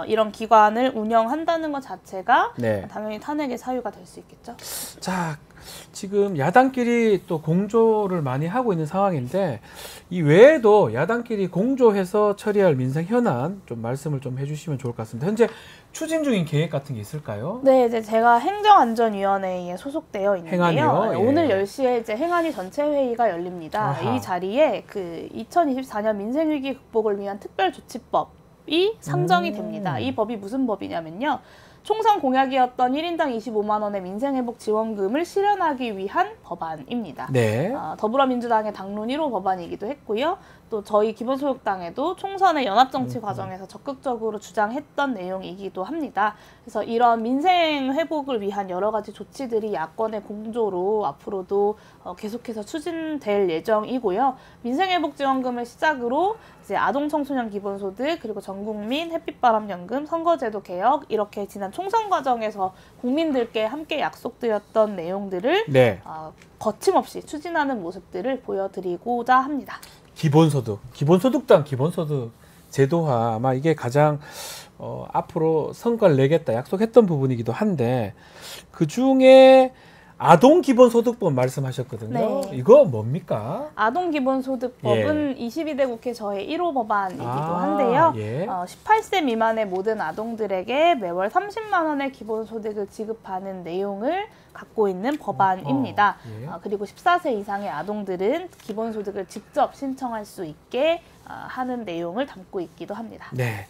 이런 기관을 운영한다는 것 자체가 네. 당연히 탄핵의 사유가 될 수 있겠죠. 자, 지금 야당끼리 또 공조를 많이 하고 있는 상황인데 이 외에도 야당끼리 공조해서 처리할 민생 현안 좀 말씀을 좀 해주시면 좋을 것 같습니다. 현재 추진 중인 계획 같은 게 있을까요? 네, 이제 제가 행정안전위원회에 소속되어 있는데요. 행안이요? 예. 오늘 10시에 이제 행안위 전체 회의가 열립니다. 아하. 이 자리에 그 2024년 민생위기 극복을 위한 특별조치법이 상정이 됩니다. 이 법이 무슨 법이냐면요. 총선 공약이었던 1인당 25만 원의 민생회복 지원금을 실현하기 위한 법안입니다. 네. 더불어민주당의 당론 1호 법안이기도 했고요. 또 저희 기본소득당에도 총선의 연합정치 과정에서 적극적으로 주장했던 내용이기도 합니다. 그래서 이런 민생 회복을 위한 여러 가지 조치들이 야권의 공조로 앞으로도 계속해서 추진될 예정이고요. 민생회복지원금을 시작으로 이제 아동청소년 기본소득 그리고 전국민 햇빛바람연금 선거제도 개혁 이렇게 지난 총선 과정에서 국민들께 함께 약속드렸던 내용들을 네. 거침없이 추진하는 모습들을 보여드리고자 합니다. 기본소득당 기본소득 제도화 아마 이게 가장 앞으로 성과를 내겠다 약속했던 부분이기도 한데 그 중에 아동 기본소득법 말씀하셨거든요. 네. 이거 뭡니까? 아동 기본소득법은 22대 국회 저의 1호 법안이기도 한데요. 예. 18세 미만의 모든 아동들에게 매월 30만 원의 기본소득을 지급하는 내용을 갖고 있는 법안입니다. 예. 그리고 14세 이상의 아동들은 기본소득을 직접 신청할 수 있게 하는 내용을 담고 있기도 합니다. 네.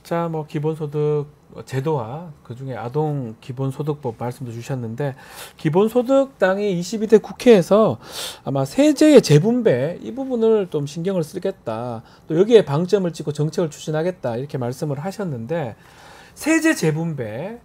자, 뭐 기본소득 제도화, 그중에 아동 기본소득법 말씀도 주셨는데 기본소득당이 22대 국회에서 아마 세제의 재분배 이 부분을 좀 신경을 쓰겠다. 또 여기에 방점을 찍고 정책을 추진하겠다. 이렇게 말씀을 하셨는데 세제 재분배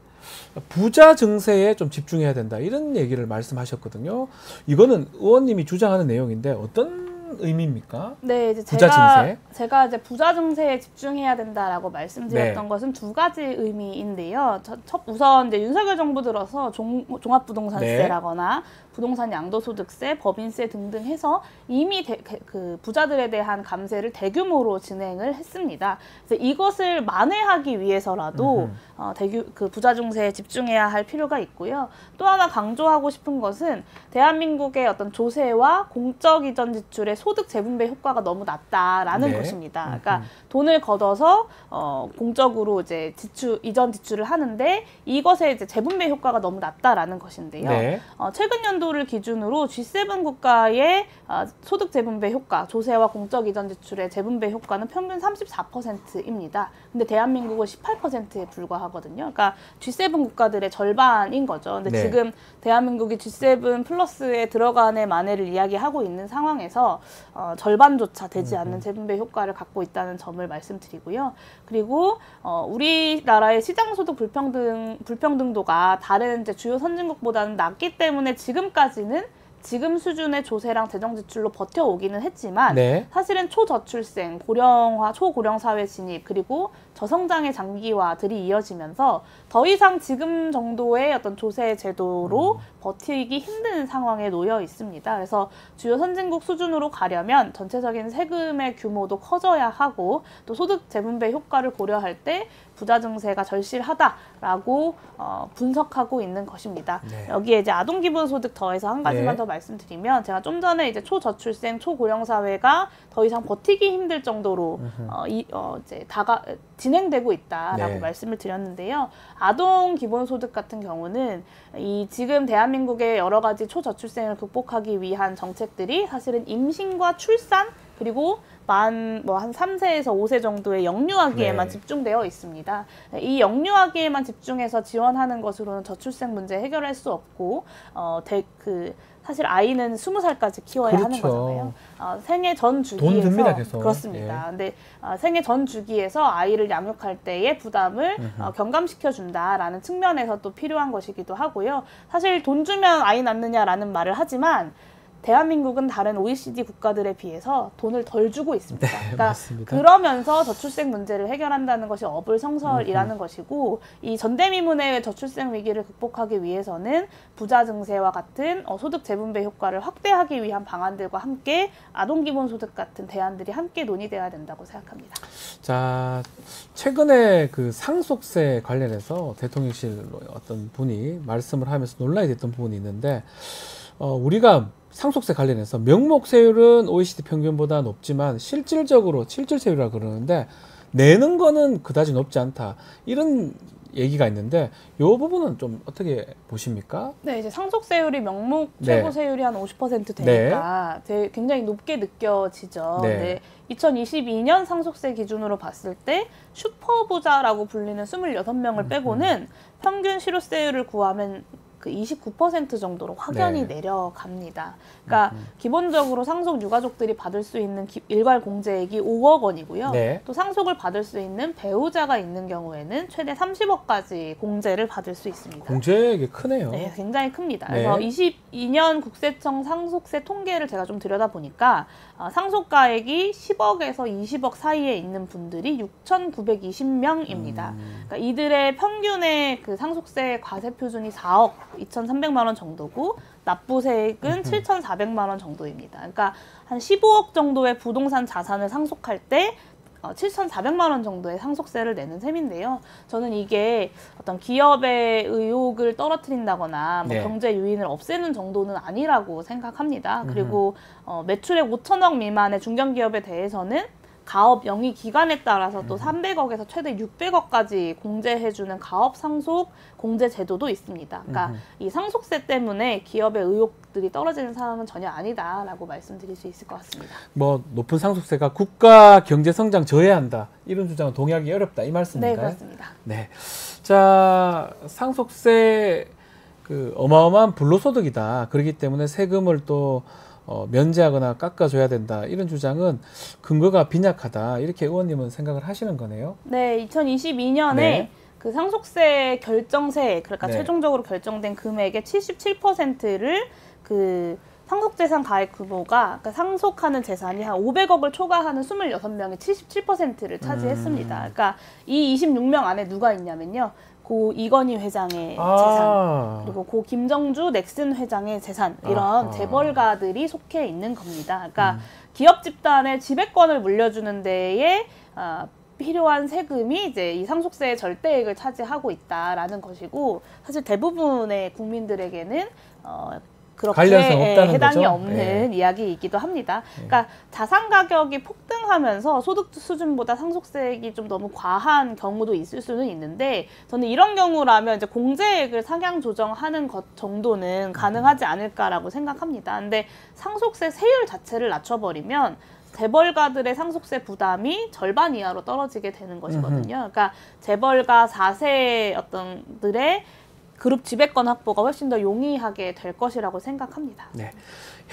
부자 증세에 좀 집중해야 된다. 이런 얘기를 말씀하셨거든요. 이거는 의원님이 주장하는 내용인데 어떤 의미입니까? 네, 이제 부자 증세? 제가 이제 부자 증세에 집중해야 된다라고 말씀드렸던 것은 두 가지 의미인데요. 우선 이제 윤석열 정부 들어서 종합부동산세라거나 부동산 양도소득세, 법인세 등등 해서 이미 그 부자들에 대한 감세를 대규모로 진행을 했습니다. 그래서 이것을 만회하기 위해서라도 그 부자 증세에 집중해야 할 필요가 있고요. 또 하나 강조하고 싶은 것은 대한민국의 어떤 조세와 공적 이전 지출의 소득 재분배 효과가 너무 낮다라는 것입니다. 그러니까 돈을 걷어서 공적으로 이제 이전 지출을 하는데 이것의 이제 재분배 효과가 너무 낮다라는 것인데요. 네. 최근 연도를 기준으로 G7 국가의 소득 재분배 효과, 조세와 공적 이전 지출의 재분배 효과는 평균 34%입니다. 근데 대한민국은 18%에 불과하거든요. 그러니까 G7 국가들의 절반인 거죠. 근데 지금 대한민국이 G7 플러스에 들어간의 만회를 이야기하고 있는 상황에서 절반조차 되지 않는 재분배 효과를 갖고 있다는 점을 말씀드리고요. 그리고 우리나라의 시장소득 불평등도가 다른 이제 주요 선진국보다는 낮기 때문에 지금까지는 지금 수준의 조세랑 재정 지출로 버텨오기는 했지만 사실은 초저출생, 초고령 사회 진입 그리고 저성장의 장기화들이 이어지면서 더 이상 지금 정도의 어떤 조세 제도로 버티기 힘든 상황에 놓여 있습니다. 그래서 주요 선진국 수준으로 가려면 전체적인 세금의 규모도 커져야 하고 또 소득 재분배 효과를 고려할 때 부자 증세가 절실하다라고 분석하고 있는 것입니다. 여기에 이제 아동 기본소득 더해서 한 가지만 더 말씀드리면 제가 좀 전에 이제 초저출생, 초고령 사회가 더 이상 버티기 힘들 정도로 이제 진행되고 있다라고 말씀을 드렸는데요. 아동 기본소득 같은 경우는 이 지금 대한민국의 여러 가지 초저출생을 극복하기 위한 정책들이 사실은 임신과 출산 그리고 한 3세에서 5세 정도의 영유아기에만 네. 집중되어 있습니다. 이 영유아기에만 집중해서 지원하는 것으로는 저출생 문제 해결할 수 없고 사실 아이는 20살까지 키워야 하는 그렇죠. 거잖아요. 생애 전 돈 듭니다, 주기에서 계속. 그렇습니다. 근데 생애 전 주기에서 아이를 양육할 때의 부담을 경감시켜 준다라는 측면에서 또 필요한 것이기도 하고요. 사실 돈 주면 아이 낳느냐라는 말을 하지만 대한민국은 다른 OECD 국가들에 비해서 돈을 덜 주고 있습니다. 네, 그러니까 맞습니다. 그러면서 저출생 문제를 해결한다는 것이 어불성설이라는 것이고, 이 전대미문의 저출생 위기를 극복하기 위해서는 부자 증세와 같은 소득 재분배 효과를 확대하기 위한 방안들과 함께 아동기본소득 같은 대안들이 함께 논의돼야 된다고 생각합니다. 자, 최근에 그 상속세 관련해서 대통령실 어떤 분이 말씀을 하면서 논란이 됐던 부분이 있는데, 우리가 상속세 관련해서 명목세율은 OECD 평균보다 높지만 실질적으로 실질세율이라 그러는데 내는 거는 그다지 높지 않다. 이런 얘기가 있는데 이 부분은 좀 어떻게 보십니까? 네, 이제 상속세율이 명목 네. 최고세율이 한 50% 되니까 굉장히 높게 느껴지죠. 네. 네. 2022년 상속세 기준으로 봤을 때 슈퍼부자라고 불리는 26명을 빼고는 평균 실효세율을 구하면 그 29% 정도로 확연히 네. 내려갑니다. 그러니까 기본적으로 상속 유가족들이 받을 수 있는 일괄 공제액이 5억 원이고요. 네. 또 상속을 받을 수 있는 배우자가 있는 경우에는 최대 30억까지 공제를 받을 수 있습니다. 공제액이 크네요. 네, 굉장히 큽니다. 네. 그래서 22년 국세청 상속세 통계를 제가 좀 들여다보니까 상속가액이 10억에서 20억 사이에 있는 분들이 6,920명입니다. 그러니까 이들의 평균의 그 상속세 과세 표준이 4억 2,300만 원 정도고 납부세액은 7,400만 원 정도입니다. 그러니까 한 15억 정도의 부동산 자산을 상속할 때 7,400만 원 정도의 상속세를 내는 셈인데요. 저는 이게 어떤 기업의 의욕을 떨어뜨린다거나 네. 경제 유인을 없애는 정도는 아니라고 생각합니다. 그리고 매출액 5천억 미만의 중견기업에 대해서는 가업 영위 기간에 따라서 또 300억에서 최대 600억까지 공제해주는 가업 상속 공제 제도도 있습니다. 그러니까 이 상속세 때문에 기업의 의욕들이 떨어지는 상황은 전혀 아니다라고 말씀드릴 수 있을 것 같습니다. 뭐 높은 상속세가 국가 경제 성장 저해한다 이런 주장은 동의하기 어렵다 이 말씀인가요? 네, 그렇습니다. 네. 자, 상속세 그 어마어마한 불로소득이다. 그렇기 때문에 세금을 또 면제하거나 깎아줘야 된다. 이런 주장은 근거가 빈약하다. 이렇게 의원님은 생각을 하시는 거네요. 네, 2022년에 네. 그 상속세 결정세, 그러니까 네. 최종적으로 결정된 금액의 77%를 그 상속재산 가액 규모가, 그러니까 상속하는 재산이 한 500억을 초과하는 26명이 77%를 차지했습니다. 그러니까 이 26명 안에 누가 있냐면요. 고 이건희 회장의 재산, 그리고 고 김정주 넥슨 회장의 재산, 이런 재벌가들이 속해 있는 겁니다. 그러니까 기업 집단의 지배권을 물려주는 데에 필요한 세금이 이제 이 상속세의 절대액을 차지하고 있다라는 것이고, 사실 대부분의 국민들에게는 그렇게 관련성 없다는 해당이 거죠? 없는 네. 이야기이기도 합니다. 그러니까 자산 가격이 폭등하면서 소득 수준보다 상속세액이 좀 너무 과한 경우도 있을 수는 있는데, 저는 이런 경우라면 이제 공제액을 상향 조정하는 것 정도는 가능하지 않을까라고 생각합니다. 근데 상속세 세율 자체를 낮춰버리면 재벌가들의 상속세 부담이 절반 이하로 떨어지게 되는 것이거든요. 그러니까 재벌가 4세 어떤들의 그룹 지배권 확보가 훨씬 더 용이하게 될 것이라고 생각합니다. 네.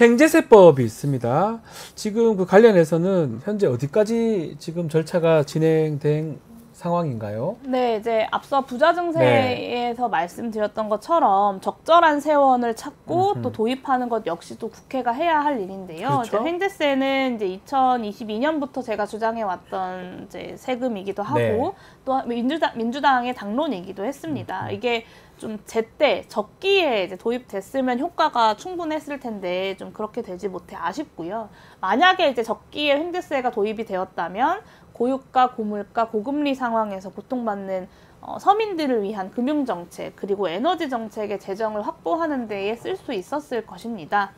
행제세법이 있습니다. 지금 그 관련해서는 현재 어디까지 지금 절차가 진행된 상황인가요? 네, 이제 앞서 부자 증세에서 말씀드렸던 것처럼 적절한 세원을 찾고 또 도입하는 것 역시 또 국회가 해야 할 일인데요. 그렇죠? 이제 횡재세는 이제 2022년부터 제가 주장해 왔던 이제 세금이기도 하고, 네. 또 민주당의 당론이기도 했습니다. 이게 좀 제때 적기에 이제 도입됐으면 효과가 충분했을 텐데 좀 그렇게 되지 못해 아쉽고요. 만약에 이제 적기에 횡재세가 도입이 되었다면 고유가, 고물가, 고금리 상황에서 고통받는 서민들을 위한 금융정책 그리고 에너지 정책의 재정을 확보하는 데에 쓸 수 있었을 것입니다.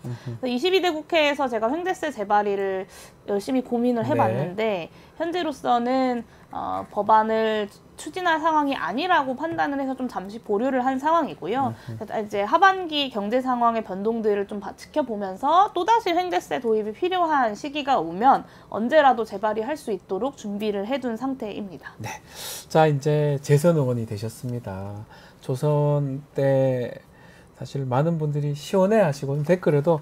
22대 국회에서 제가 횡재세 재발의를 열심히 고민을 해봤는데 현재로서는 법안을 추진할 상황이 아니라고 판단을 해서 좀 잠시 보류를 한 상황이고요. 이제 하반기 경제 상황의 변동들을 좀 지켜보면서 또다시 횡재세 도입이 필요한 시기가 오면 언제라도 재발의할 수 있도록 준비를 해둔 상태입니다. 네. 자, 이제 재선 의원이 되셨습니다. 조선 때 사실 많은 분들이 시원해 하시고 댓글에도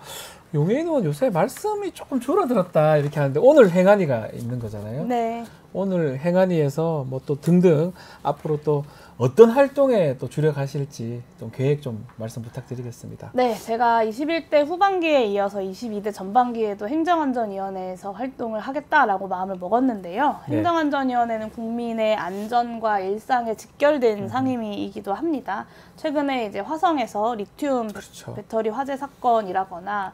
용해인 의원 요새 말씀이 조금 줄어들었다 이렇게 하는데 오늘 행안위가 있는 거잖아요. 네. 오늘 행안위에서 뭐 또 등등 앞으로 또 어떤 활동에 또 주력하실지 좀 계획 좀 말씀 부탁드리겠습니다. 네, 제가 21대 후반기에 이어서 22대 전반기에도 행정안전위원회에서 활동을 하겠다라고 마음을 먹었는데요. 네. 행정안전위원회는 국민의 안전과 일상에 직결된 상임위이기도 합니다. 최근에 이제 화성에서 리튬 그렇죠. 배터리 화재 사건이라거나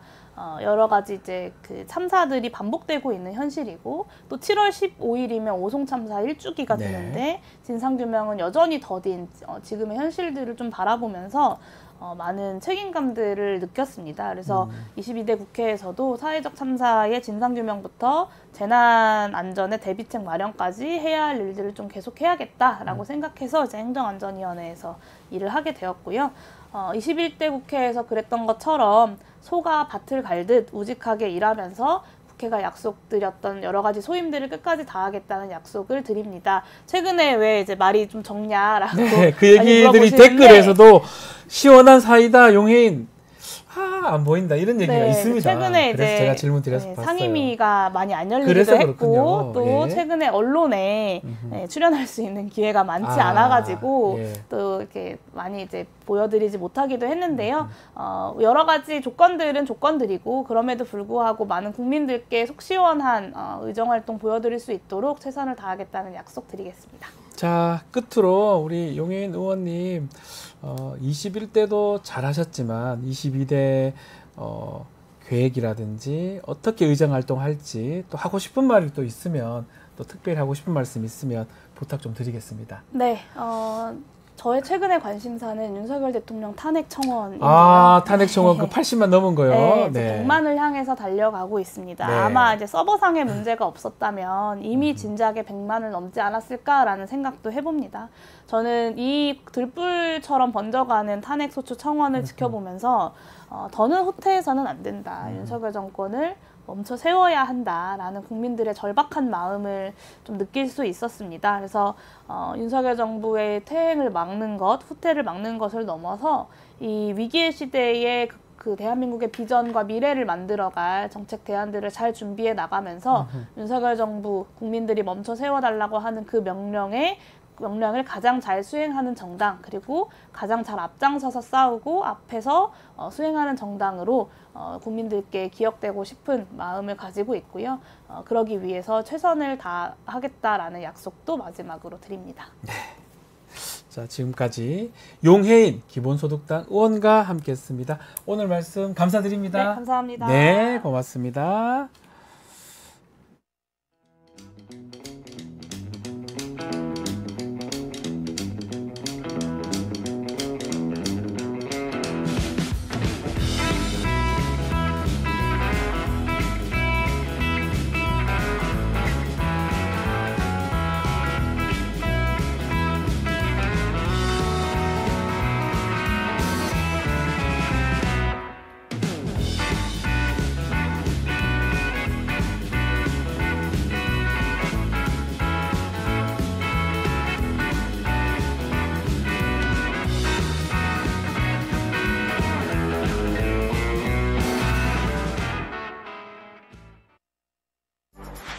여러 가지 이제 그 참사들이 반복되고 있는 현실이고 또 7월 15일이면 오송 참사 1주기가 네. 되는데 진상규명은 여전히 더딘 지금의 현실들을 좀 바라보면서 많은 책임감들을 느꼈습니다. 그래서 22대 국회에서도 사회적 참사의 진상규명부터 재난안전의 대비책 마련까지 해야 할 일들을 좀 계속해야겠다라고 생각해서 이제 행정안전위원회에서 일을 하게 되었고요. 21대 국회에서 그랬던 것처럼 소가 밭을 갈듯 우직하게 일하면서 국회가 약속드렸던 여러 가지 소임들을 끝까지 다하겠다는 약속을 드립니다. 최근에 왜 이제 말이 좀 적냐라고 네, 그 많이 얘기들이 물어보시는데 댓글에서도 시원한 사이다 용해인 안 보인다 이런 얘기가 네, 있습니다. 최근에 그래서 이제 제가 질문 드려서 봤어요. 상임위가 많이 안 열리기도 그래서 했고 그렇군요. 또 예. 최근에 언론에 출연할 수 있는 기회가 많지 않아가지고 예. 또 이렇게 많이 이제 보여드리지 못하기도 했는데요. 여러 가지 조건들은 조건들이고 그럼에도 불구하고 많은 국민들께 속 시원한 의정활동 보여드릴 수 있도록 최선을 다하겠다는 약속 드리겠습니다. 자, 끝으로 우리 용해인 의원님 21대도 잘하셨지만 22대 계획이라든지 어떻게 의정 활동할지 또 하고 싶은 말이 또 있으면 또 특별히 하고 싶은 말씀 있으면 부탁 좀 드리겠습니다. 네, 저의 최근의 관심사는 윤석열 대통령 탄핵 청원인데요. 아, 탄핵 청원 그 80만 넘은 거요. 네, 네. 100만을 향해서 달려가고 있습니다. 네. 아마 이제 서버상의 문제가 없었다면 이미 진작에 100만을 넘지 않았을까라는 생각도 해봅니다. 저는 이 들불처럼 번져가는 탄핵 소추 청원을 지켜보면서 더는 후퇴해서는 안 된다. 윤석열 정권을 멈춰 세워야 한다라는 국민들의 절박한 마음을 좀 느낄 수 있었습니다. 그래서 윤석열 정부의 퇴행을 막는 것, 후퇴를 막는 것을 넘어서 이 위기의 시대에 그 대한민국의 비전과 미래를 만들어갈 정책 대안들을 잘 준비해 나가면서 윤석열 정부 국민들이 멈춰 세워달라고 하는 그 명령을 가장 잘 수행하는 정당, 그리고 가장 잘 앞장서서 싸우고 앞에서 수행하는 정당으로 국민들께 기억되고 싶은 마음을 가지고 있고요. 그러기 위해서 최선을 다하겠다라는 약속도 마지막으로 드립니다. 네. 자, 지금까지 용해인 기본소득당 의원과 함께했습니다. 오늘 말씀 감사드립니다. 네, 감사합니다. 네, 고맙습니다.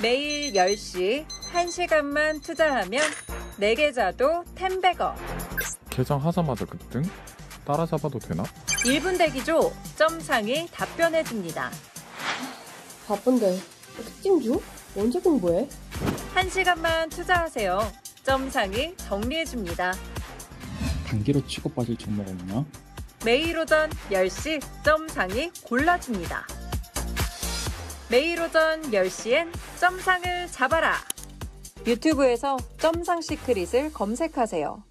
매일 10시 1시간만 투자하면 내 계좌도 10배거. 개장하자마자 급등? 따라잡아도 되나? 1분 대기조 점상이 답변해줍니다. 바쁜데 특징 중? 언제 공부해? 1시간만 투자하세요. 점상이 정리해줍니다. 단기로 치고 빠질 종목 없나? 매일 오전 10시 점상이 골라줍니다. 매일 오전 10시엔 점상을 잡아라. 유튜브에서 점상 시크릿을 검색하세요.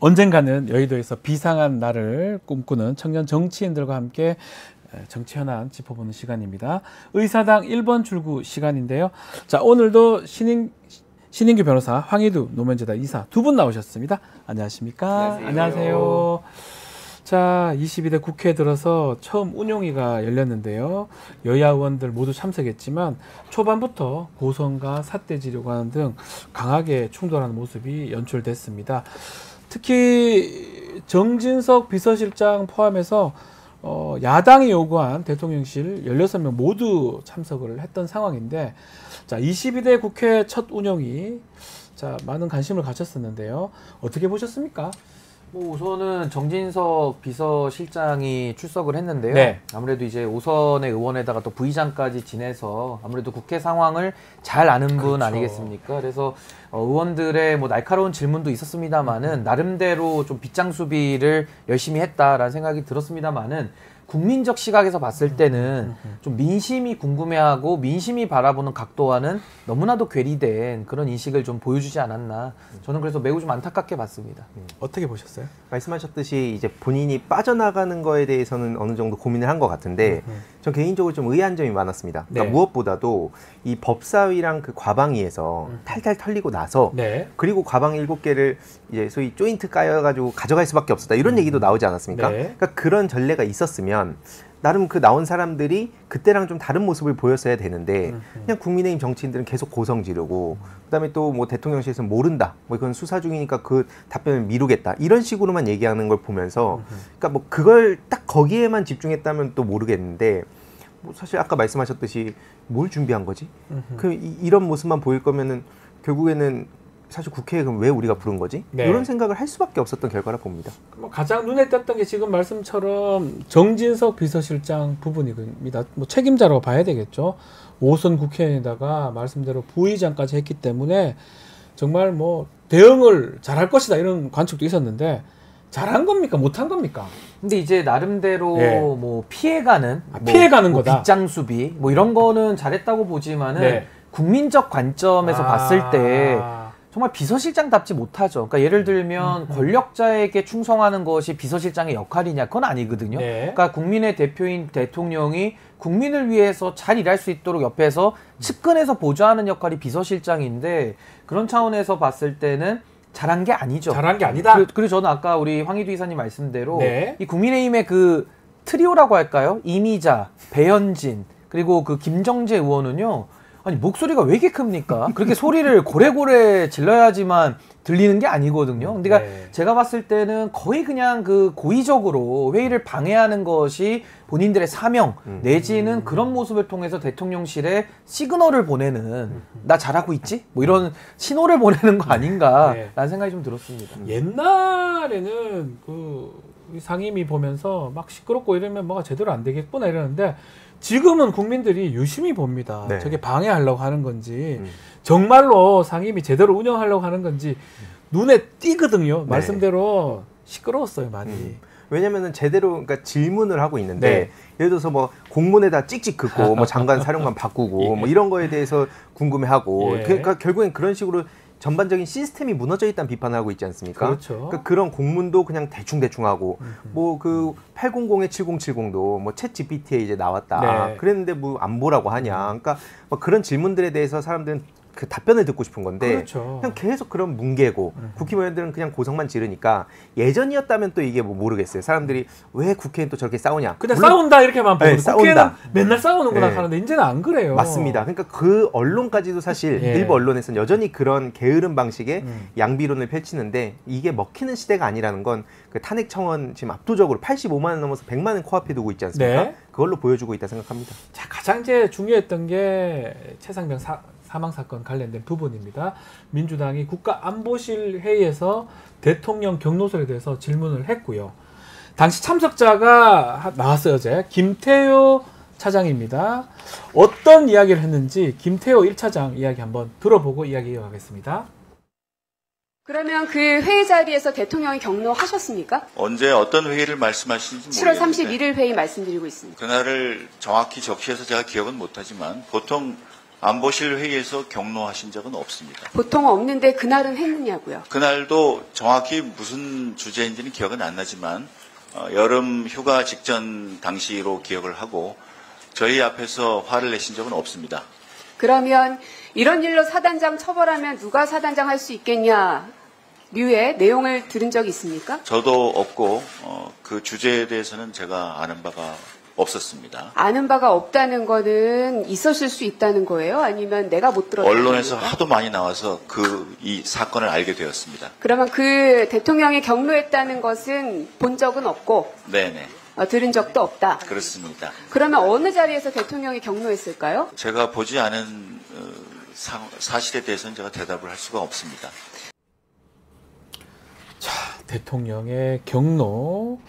언젠가는 여의도에서 비상한 날을 꿈꾸는 청년 정치인들과 함께 정치 현안 짚어보는 시간입니다. 의사당 1번 출구 시간인데요. 자, 오늘도 신인규 변호사, 황희두 노무현재단 이사 두 분 나오셨습니다. 안녕하십니까? 안녕하세요. 자, 22대 국회에 들어서 처음 운용위가 열렸는데요. 여야 의원들 모두 참석했지만 초반부터 고성과 삿대지려 관한 등 강하게 충돌하는 모습이 연출됐습니다. 특히 정진석 비서실장 포함해서 야당이 요구한 대통령실 16명 모두 참석을 했던 상황인데, 자, 22대 국회 첫 운영이 자, 많은 관심을 가졌었는데요. 어떻게 보셨습니까? 뭐 우선은 정진석 비서실장이 출석을 했는데요. 네. 아무래도 이제 오선의 의원에다가 또 부의장까지 지내서 아무래도 국회 상황을 잘 아는 분 그렇죠. 아니겠습니까? 그래서 의원들의 뭐 날카로운 질문도 있었습니다만은 나름대로 좀 빗장수비를 열심히 했다라는 생각이 들었습니다만은 국민적 시각에서 봤을 때는 좀 민심이 궁금해하고 민심이 바라보는 각도와는 너무나도 괴리된 그런 인식을 좀 보여주지 않았나. 저는 그래서 매우 좀 안타깝게 봤습니다. 어떻게 보셨어요? 말씀하셨듯이 이제 본인이 빠져나가는 거에 대해서는 어느 정도 고민을 한 것 같은데 전 개인적으로 좀 의아한 점이 많았습니다. 그러니까 네. 무엇보다도 이 법사위랑 그 과방위에서 탈탈 털리고 나서 네. 그리고 과방 7개를 이제 소위 조인트 까여가지고 가져갈 수밖에 없었다 이런 얘기도 나오지 않았습니까? 네. 그러니까 그런 전례가 있었으면 나름 그 나온 사람들이 그때랑 좀 다른 모습을 보였어야 되는데 그냥 국민의힘 정치인들은 계속 고성 지르고 그다음에 또 뭐 대통령실에서 모른다 뭐 이건 수사 중이니까 그 답변을 미루겠다 이런 식으로만 얘기하는 걸 보면서 그러니까 뭐 그걸 딱 거기에만 집중했다면 또 모르겠는데 뭐 사실 아까 말씀하셨듯이 뭘 준비한 거지? 이런 모습만 보일 거면은 결국에는 사실 국회에 그럼 왜 우리가 부른 거지? 네. 이런 생각을 할 수밖에 없었던 결과라 봅니다. 뭐 가장 눈에 띄었던 게 지금 말씀처럼 정진석 비서실장 부분입니다. 뭐 책임자라고 봐야 되겠죠. 5선 국회의원에다가 말씀대로 부의장까지 했기 때문에 정말 뭐 대응을 잘할 것이다 이런 관측도 있었는데 잘한 겁니까? 못한 겁니까? 근데 이제 나름대로 네. 뭐 피해가는 피해가는 거다. 빗장수비 뭐 이런 거는 잘했다고 보지만은 네. 국민적 관점에서 봤을 때 정말 비서실장답지 못하죠. 그러니까 예를 들면 권력자에게 충성하는 것이 비서실장의 역할이냐? 그건 아니거든요. 네. 그러니까 국민의 대표인 대통령이 국민을 위해서 잘 일할 수 있도록 옆에서 측근에서 보좌하는 역할이 비서실장인데 그런 차원에서 봤을 때는 잘한 게 아니죠. 잘한 게 아니다. 그리고 저는 아까 우리 황희두 이사님 말씀대로 네. 이 국민의힘의 그 트리오라고 할까요? 이미자, 배현진, 그리고 그 김정재 의원은요. 아니 목소리가 왜 이렇게 큽니까? 그렇게 소리를 고래고래 질러야지만 들리는 게 아니거든요. 근데 네. 제가 봤을 때는 거의 그냥 그 고의적으로 회의를 방해하는 것이 본인들의 사명 내지는 그런 모습을 통해서 대통령실에 시그널을 보내는 나 잘하고 있지? 뭐 이런 신호를 보내는 거 아닌가라는 네. 생각이 좀 들었습니다. 옛날에는 그 상임위 보면서 막 시끄럽고 이러면 뭐가 제대로 안 되겠구나 이러는데 지금은 국민들이 유심히 봅니다. 네. 저게 방해하려고 하는 건지 정말로 상임위 제대로 운영하려고 하는 건지 눈에 띄거든요. 네. 말씀대로 시끄러웠어요 많이. 왜냐면은 제대로 그러니까 질문을 하고 있는데 네. 예를 들어서 뭐 공문에다 찍찍 긋고 뭐 장관 사령관 바꾸고 뭐 이런 거에 대해서 궁금해하고 예. 그러니까 결국엔 그런 식으로 전반적인 시스템이 무너져 있다는 비판을 하고 있지 않습니까? 그렇죠. 그러니까 그런 공문도 그냥 대충 하고 뭐 그 800에 7070도 뭐 챗 GPT에 이제 나왔다. 네. 그랬는데 뭐 안 보라고 하냐. 그러니까 뭐 그런 질문들에 대해서 사람들은 그 답변을 듣고 싶은 건데 그렇죠. 그냥 계속 그런 뭉개고 국회의원들은 그냥 고성만 지르니까 예전이었다면 또 이게 뭐 모르겠어요. 사람들이 왜 국회의원 또 저렇게 싸우냐. 근데 물론 싸운다 이렇게만 보고 네, 국회는 싸운다. 맨날 싸우는구나 네. 하는데 이제는 안 그래요. 맞습니다. 그러니까 그 언론까지도 사실 예. 일부 언론에서는 여전히 그런 게으른 방식의 양비론을 펼치는데 이게 먹히는 시대가 아니라는 건 그 탄핵 청원 지금 압도적으로 85만 원 넘어서 100만 원 코앞에 두고 있지 않습니까? 네. 그걸로 보여주고 있다 생각합니다. 자, 가장 이제 중요했던 게 최상병 사망 사건 관련된 부분입니다. 민주당이 국가안보실 회의에서 대통령 경로설에 대해서 질문을 했고요. 당시 참석자가 나왔어요. 어제 김태효 차장입니다. 어떤 이야기를 했는지 김태효 1차장 이야기 한번 들어보고 이야기 이어가겠습니다. 그러면 그 회의 자리에서 대통령이 경로하셨습니까? 언제 어떤 회의를 말씀하시는지 7월 모르겠는데 31일 회의 말씀드리고 있습니다. 그날을 정확히 적시해서 제가 기억은 못하지만 보통 안보실 회의에서 경로하신 적은 없습니다. 보통은 없는데 그날은 했느냐고요. 그날도 정확히 무슨 주제인지는 기억은 안 나지만 여름 휴가 직전 당시로 기억을 하고 저희 앞에서 화를 내신 적은 없습니다. 그러면 이런 일로 사단장 처벌하면 누가 사단장 할 수 있겠냐 류의 내용을 들은 적이 있습니까? 저도 없고 그 주제에 대해서는 제가 아는 바가 없었습니다. 아는 바가 없다는 거는 있었을 수 있다는 거예요? 아니면 내가 못 들었다는 언론에서 겁니까? 하도 많이 나와서 이 사건을 알게 되었습니다. 그러면 그 대통령이 경로했다는 것은 본 적은 없고 네네. 들은 적도 없다. 그렇습니다. 그러면 어느 자리에서 대통령이 경로했을까요? 제가 보지 않은 사실에 대해서는 제가 대답을 할 수가 없습니다. 자, 대통령의 경로.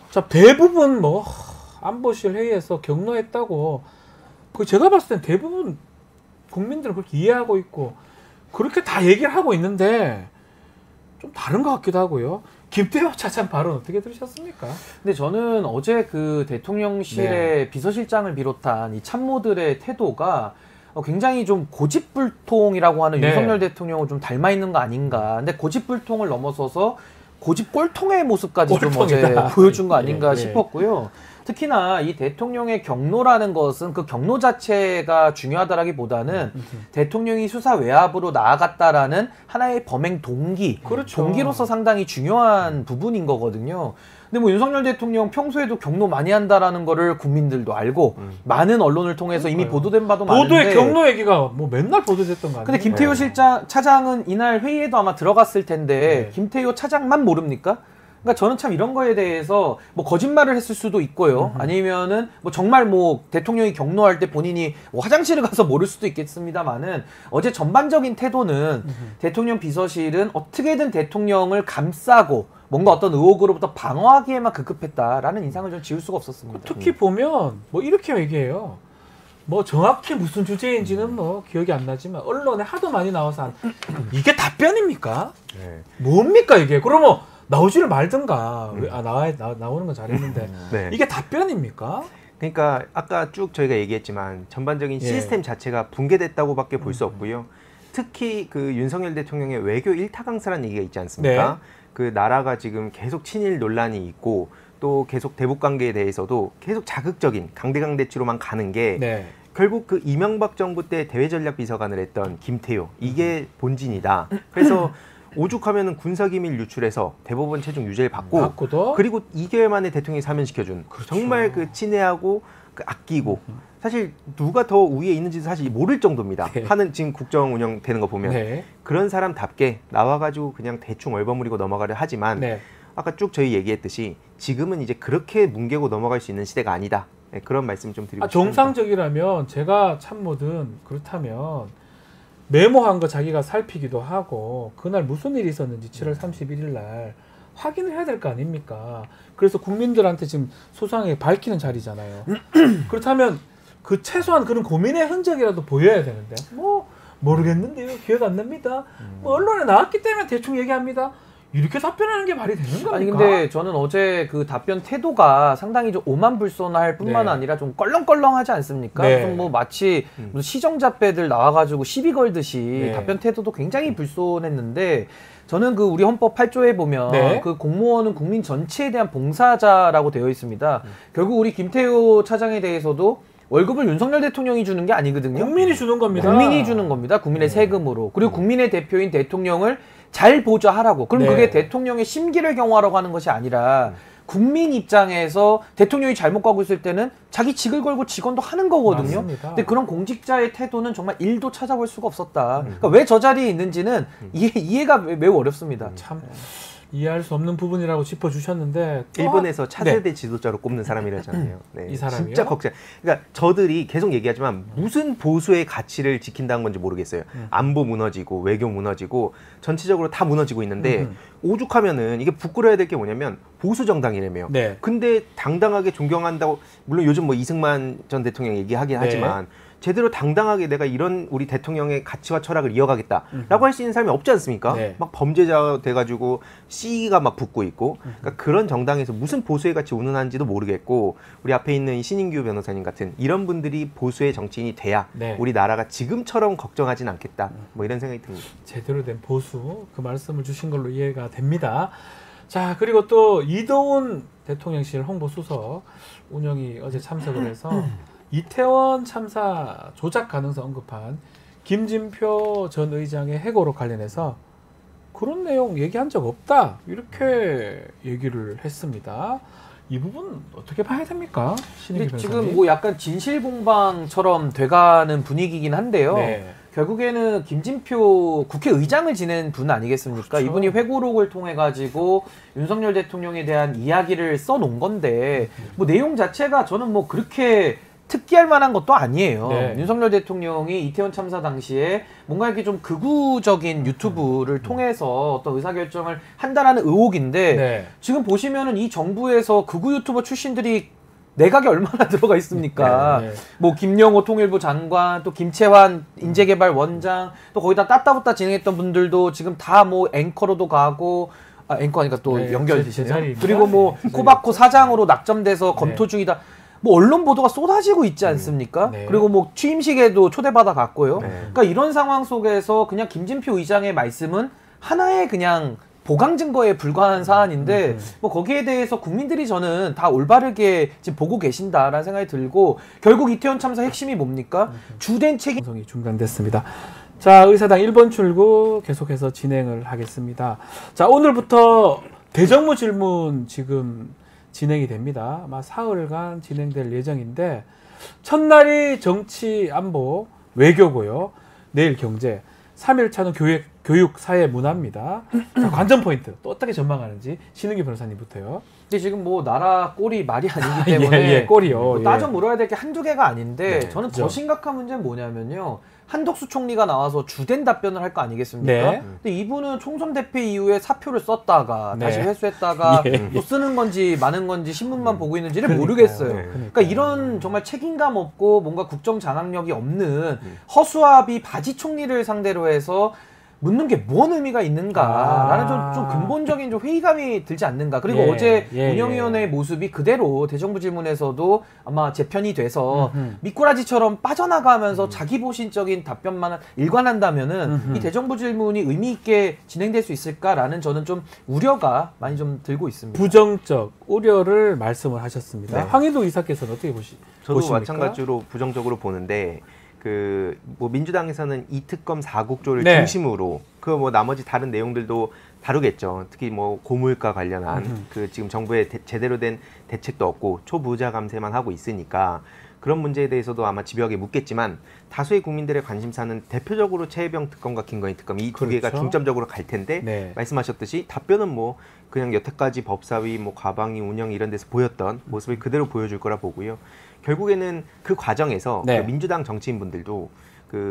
자, 대부분 뭐 안보실 회의에서 경로했다고 그 제가 봤을 땐 대부분 국민들은 그렇게 이해하고 있고 그렇게 다 얘기를 하고 있는데 좀 다른 것 같기도 하고요. 김태호 차장 발언 어떻게 들으셨습니까? 근데 저는 어제 그 대통령실의 비서실장을 비롯한 이 참모들의 태도가 굉장히 좀 고집불통이라고 하는 윤석열 대통령을 좀 닮아 있는 거 아닌가. 근데 고집불통을 넘어서서 고집꼴통의 모습까지 좀 어제 보여준 거 아닌가 싶었고요. 특히나 이 대통령의 경로라는 것은 그 경로 자체가 중요하다라기보다는 대통령이 수사 외압으로 나아갔다라는 하나의 범행 동기, 동기로서 상당히 중요한 부분인 거거든요. 근데 뭐 윤석열 대통령 평소에도 경로 많이 한다라는 거를 국민들도 알고 많은 언론을 통해서 이미 보도된 바도 많은데 보도의 경로 얘기가 뭐 맨날 보도됐던 거 아니에요? 근데 김태효 차장은 이날 회의에도 아마 들어갔을 텐데 김태효 차장만 모릅니까? 그러니까 저는 참 이런 거에 대해서 뭐 거짓말을 했을 수도 있고요. 아니면은 뭐 정말 뭐 대통령이 경로할 때 본인이 뭐 화장실을 가서 모를 수도 있겠습니다만은 어제 전반적인 태도는 대통령 비서실은 어떻게든 대통령을 감싸고 뭔가 어떤 의혹으로부터 방어하기에만 급급했다라는 인상을 좀 지울 수가 없었습니다. 특히 보면 뭐 이렇게 얘기해요. 뭐 정확히 무슨 주제인지는 뭐 기억이 안 나지만 언론에 하도 많이 나와서 이게 답변입니까? 네. 뭡니까 이게? 그러면 나오지를 말든가. 나오는 건 잘했는데 네. 이게 답변입니까? 그러니까 아까 쭉 저희가 얘기했지만 전반적인 시스템 자체가 붕괴됐다고밖에 볼 수 없고요. 특히 그 윤석열 대통령의 외교 일타강사라는 얘기가 있지 않습니까? 네. 그 나라가 지금 계속 친일 논란이 있고 또 계속 대북 관계에 대해서도 계속 자극적인 강대강대치로만 가는 게 결국 그 이명박 정부 때 대외전략비서관을 했던 김태효 이게 본진이다. 그래서 오죽하면은 군사기밀 유출해서 대법원 최종 유죄를 받고 그리고 2개월 만에 대통령이 사면시켜준 정말 그 친애하고 그 아끼고 사실 누가 더 우위에 있는지 사실 모를 정도입니다. 하는 지금 국정 운영되는 거 보면 그런 사람답게 나와가지고 그냥 대충 얼버무리고 넘어가려 하지만 아까 쭉 저희 얘기했듯이 지금은 이제 그렇게 뭉개고 넘어갈 수 있는 시대가 아니다. 그런 말씀 좀 드리고 싶습니다. 정상적이라면 제가 참모든 그렇다면 메모한 거 자기가 살피기도 하고 그날 무슨 일이 있었는지 7월 31일 날 확인을 해야 될 거 아닙니까? 그래서 국민들한테 지금 소상하게 밝히는 자리잖아요. 그렇다면 그 최소한 그런 고민의 흔적이라도 보여야 되는데 뭐 모르겠는데요. 기억 안 납니다. 뭐 언론에 나왔기 때문에 대충 얘기합니다. 이렇게 답변하는 게 말이 되는 겁니까? 아니 근데 저는 어제 그 답변 태도가 상당히 좀 오만불손할 뿐만 아니라 좀 껄렁껄렁하지 않습니까? 무슨 뭐 마치 무슨 시정자배들 나와가지고 시비 걸듯이 답변 태도도 굉장히 불손했는데 저는 그 우리 헌법 8조에 보면 그 공무원은 국민 전체에 대한 봉사자라고 되어 있습니다. 결국 우리 김태효 차장에 대해서도 월급을 윤석열 대통령이 주는 게 아니거든요. 국민이 주는 겁니다. 국민이 주는 겁니다. 국민의 세금으로. 그리고 국민의 대표인 대통령을 잘 보좌하라고. 그럼 그게 대통령의 심기를 경호하라고 하는 것이 아니라 국민 입장에서 대통령이 잘못 가고 있을 때는 자기 직을 걸고 직원도 하는 거거든요. 맞습니다. 근데 그런 공직자의 태도는 정말 일도 찾아볼 수가 없었다. 그러니까 왜 저 자리에 있는지는 이해가 매우 어렵습니다. 참 이해할 수 없는 부분이라고 짚어주셨는데 일본에서 차세대 지도자로 꼽는 사람이라잖아요. 이 사람이요? 진짜 걱정. 그러니까 저들이 계속 얘기하지만 무슨 보수의 가치를 지킨다는 건지 모르겠어요. 안보 무너지고 외교 무너지고 전체적으로 다 무너지고 있는데 오죽하면은 이게 부끄러워야 될 게 뭐냐면 보수 정당이라며요. 근데 당당하게 존경한다고 물론 요즘 뭐 이승만 전 대통령 얘기하긴 하지만 제대로 당당하게 내가 이런 우리 대통령의 가치와 철학을 이어가겠다라고 할 수 있는 사람이 없지 않습니까? 막 범죄자 돼가지고 C가 막 붙고 있고 그러니까 그런 정당에서 무슨 보수의 가치 운운하는지도 모르겠고 우리 앞에 있는 신인규 변호사님 같은 이런 분들이 보수의 정치인이 돼야 우리나라가 지금처럼 걱정하진 않겠다 뭐 이런 생각이 듭니다. 제대로 된 보수 그 말씀을 주신 걸로 이해가 됩니다. 자 그리고 또 이도훈 대통령실 홍보수석 운영이 어제 참석을 해서 이태원 참사 조작 가능성 언급한 김진표 전 의장의 해고로 관련해서 그런 내용 얘기한 적 없다 이렇게 얘기를 했습니다. 이 부분 어떻게 봐야 됩니까? 근데 지금 뭐 약간 진실공방처럼 돼가는 분위기긴 한데요. 네. 결국에는 김진표 국회의장을 지낸 분 아니겠습니까? 그렇죠. 이분이 회고록을 통해 가지고 윤석열 대통령에 대한 이야기를 써놓은 건데 뭐 내용 자체가 저는 뭐 그렇게 특기할 만한 것도 아니에요. 네. 윤석열 대통령이 이태원 참사 당시에 뭔가 이렇게 좀 극우적인 유튜브를 통해서 어떤 의사결정을 한다라는 의혹인데 네. 지금 보시면은 이 정부에서 극우 유튜버 출신들이 내각에 얼마나 들어가 있습니까? 네. 뭐 김영호 통일부 장관, 또 김채환 인재개발 원장, 또 거기다 따따붙다 진행했던 분들도 지금 다 뭐 앵커로도 가고 앵커 하니까 또 네, 연결되시네요. 그리고 뭐 코바코 사장으로 낙점돼서 검토 중이다. 뭐 언론 보도가 쏟아지고 있지 않습니까? 네. 그리고 뭐 취임식에도 초대받아 갔고요. 네. 그러니까 이런 상황 속에서 그냥 김진표 의장의 말씀은 하나의 그냥 보강 증거에 불과한 사안인데 뭐 거기에 대해서 국민들이 저는 다 올바르게 지금 보고 계신다라는 생각이 들고 결국 이태원 참사 핵심이 뭡니까? 주된 책임 방송이 중단됐습니다. 자, 의사당 1번 출구 계속해서 진행을 하겠습니다. 자, 오늘부터 대정부 질문 지금 진행이 됩니다. 아마 사흘간 진행될 예정인데 첫날이 정치, 안보, 외교고요. 내일 경제, 3일차는 교육, 사회, 문화입니다. 자, 관전 포인트 또 어떻게 전망하는지 신은기 변호사님부터요. 근데 지금 뭐 나라 꼴이 말이 아니기 때문에 꼴이요. 뭐 따져 물어야 될 게 한두 개가 아닌데 네, 저는 더 그렇죠. 심각한 문제는 뭐냐면요. 한덕수 총리가 나와서 주된 답변을 할 거 아니겠습니까? 네. 근데 이분은 총선 대표 이후에 사표를 썼다가 네. 다시 회수했다가 예. 또 쓰는 건지 많은 건지 신문만 보고 있는지를 모르겠어요. 그러니까 이런 정말 책임감 없고 뭔가 국정 장악력이 없는 허수아비 바지 총리를 상대로 해서 묻는 게 뭔 의미가 있는가라는 좀 근본적인 좀 회의감이 들지 않는가. 그리고 예, 어제 예, 운영위원회의 모습이 그대로 대정부 질문에서도 아마 재편이 돼서 미꾸라지처럼 빠져나가면서 자기 보신적인 답변만 일관한다면은 이 대정부 질문이 의미 있게 진행될 수 있을까라는 저는 좀 우려가 많이 좀 들고 있습니다. 부정적 우려를 말씀을 하셨습니다. 네. 황희도 이사께서는 어떻게 저도 보십니까? 마찬가지로 부정적으로 보는데 뭐 민주당에서는 이 특검 4국조를 네. 중심으로 뭐 나머지 다른 내용들도 다루겠죠. 특히 뭐 고물가 관련한 지금 정부의 제대로 된 대책도 없고 초부자 감세만 하고 있으니까 그런 문제에 대해서도 아마 집요하게 묻겠지만 다수의 국민들의 관심사는 대표적으로 최혜병 특검과 김건희 특검 이 두 개가 그렇죠. 중점적으로 갈 텐데 네. 말씀하셨듯이 답변은 뭐 그냥 여태까지 법사위, 뭐 과방위, 운영 이런 데서 보였던 모습을 그대로 보여줄 거라 보고요. 결국에는 그 과정에서 네. 그 민주당 정치인분들도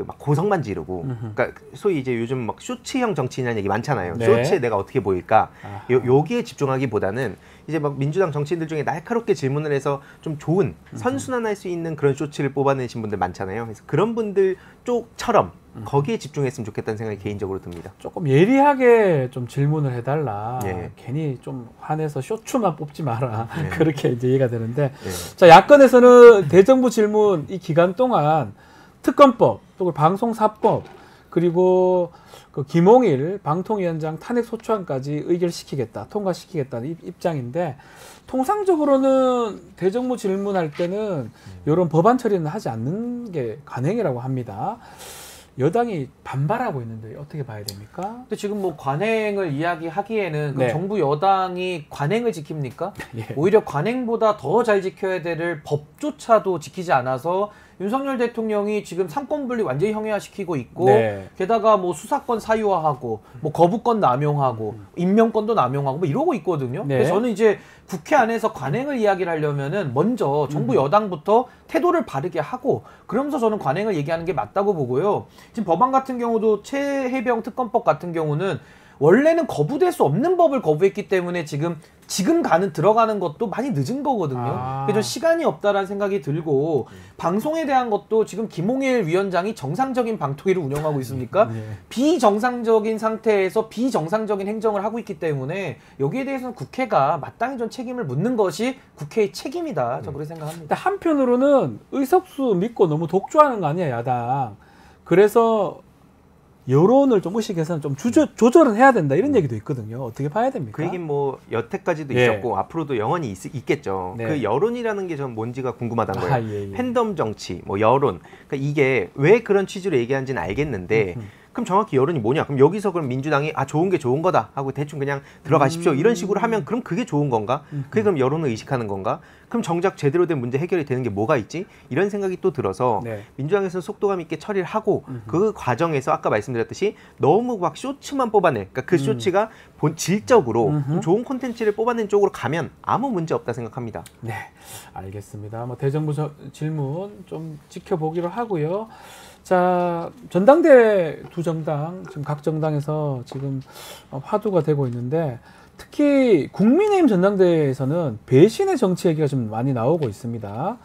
막 고성만 지르고, 그러니까 소위 이제 요즘 막 쇼츠형 정치인이라는 얘기 많잖아요. 네. 쇼츠에 내가 어떻게 보일까? 여기에 집중하기보다는 이제 막 민주당 정치인들 중에 날카롭게 질문을 해서 좀 좋은 선순환할 수 있는 그런 쇼츠를 뽑아내신 분들 많잖아요. 그래서 그런 분들 쪽처럼 거기에 집중했으면 좋겠다는 생각이 개인적으로 듭니다. 조금 예리하게 좀 질문을 해달라. 예. 괜히 좀 화내서 쇼츠만 뽑지 마라. 예. 그렇게 이제 이해가 되는데. 예. 자, 야권에서는 대정부 질문 이 기간 동안 특검법, 또 방송사법, 그리고 그 김홍일 방통위원장 탄핵 소추안까지 의결시키겠다, 통과시키겠다는 입장인데, 통상적으로는 대정부 질문할 때는 이런 법안 처리는 하지 않는 게 관행이라고 합니다. 여당이 반발하고 있는데 어떻게 봐야 됩니까? 근데 지금 뭐 관행을 이야기하기에는 그럼 네. 정부 여당이 관행을 지킵니까? 예. 오히려 관행보다 더 잘 지켜야 될 법조차도 지키지 않아서 윤석열 대통령이 지금 삼권분리 완전히 형해화시키고 있고 네. 게다가 뭐 수사권 사유화하고 뭐 거부권 남용하고 임명권도 남용하고 뭐 이러고 있거든요. 네. 그래서 저는 이제 국회 안에서 관행을 이야기를 하려면은 먼저 정부 여당부터 태도를 바르게 하고 그러면서 저는 관행을 얘기하는 게 맞다고 보고요. 지금 법안 같은 경우도 최혜병 특검법 같은 경우는 원래는 거부될 수 없는 법을 거부했기 때문에 지금 들어가는 것도 많이 늦은 거거든요. 그래서 좀 시간이 없다라는 생각이 들고 방송에 대한 것도 지금 김홍일 위원장이 정상적인 방통위를 운영하고 있습니까? 비정상적인 상태에서 비정상적인 행정을 하고 있기 때문에 여기에 대해서는 국회가 마땅히 좀 책임을 묻는 것이 국회의 책임이다. 저 그렇게 생각합니다. 한편으로는 의석수 믿고 너무 독주하는 거 아니야, 야당. 그래서 여론을 좀 의식해서는 좀 조절은 해야 된다 이런 얘기도 있거든요. 어떻게 봐야 됩니까? 그 얘기는 뭐 여태까지도 예. 있었고 앞으로도 영원히 있겠죠. 네. 그 여론이라는 게 전 뭔지가 궁금하다는 거예요. 예. 팬덤 정치, 뭐 여론. 그러니까 이게 왜 그런 취지로 얘기하는지는 알겠는데 그럼 정확히 여론이 뭐냐? 그럼 여기서 그럼 민주당이 좋은 게 좋은 거다 하고 대충 그냥 들어가십시오 이런 식으로 하면 그럼 그게 좋은 건가? 그게 그럼 여론을 의식하는 건가? 그럼 정작 제대로 된 문제 해결이 되는 게 뭐가 있지? 이런 생각이 또 들어서 네. 민주당에서는 속도감 있게 처리를 하고 그 과정에서 아까 말씀드렸듯이 너무 막 쇼츠만 뽑아내. 그러니까 그 쇼츠가 질적으로 좀 좋은 콘텐츠를 뽑아낸 쪽으로 가면 아무 문제 없다 생각합니다. 네, 알겠습니다. 뭐 대정부 질문 좀 지켜보기로 하고요. 자, 전당대 두 정당, 지금 각 정당에서 지금 화두가 되고 있는데 특히 국민의힘 전당대회에서는 배신의 정치 얘기가 좀 많이 나오고 있습니다.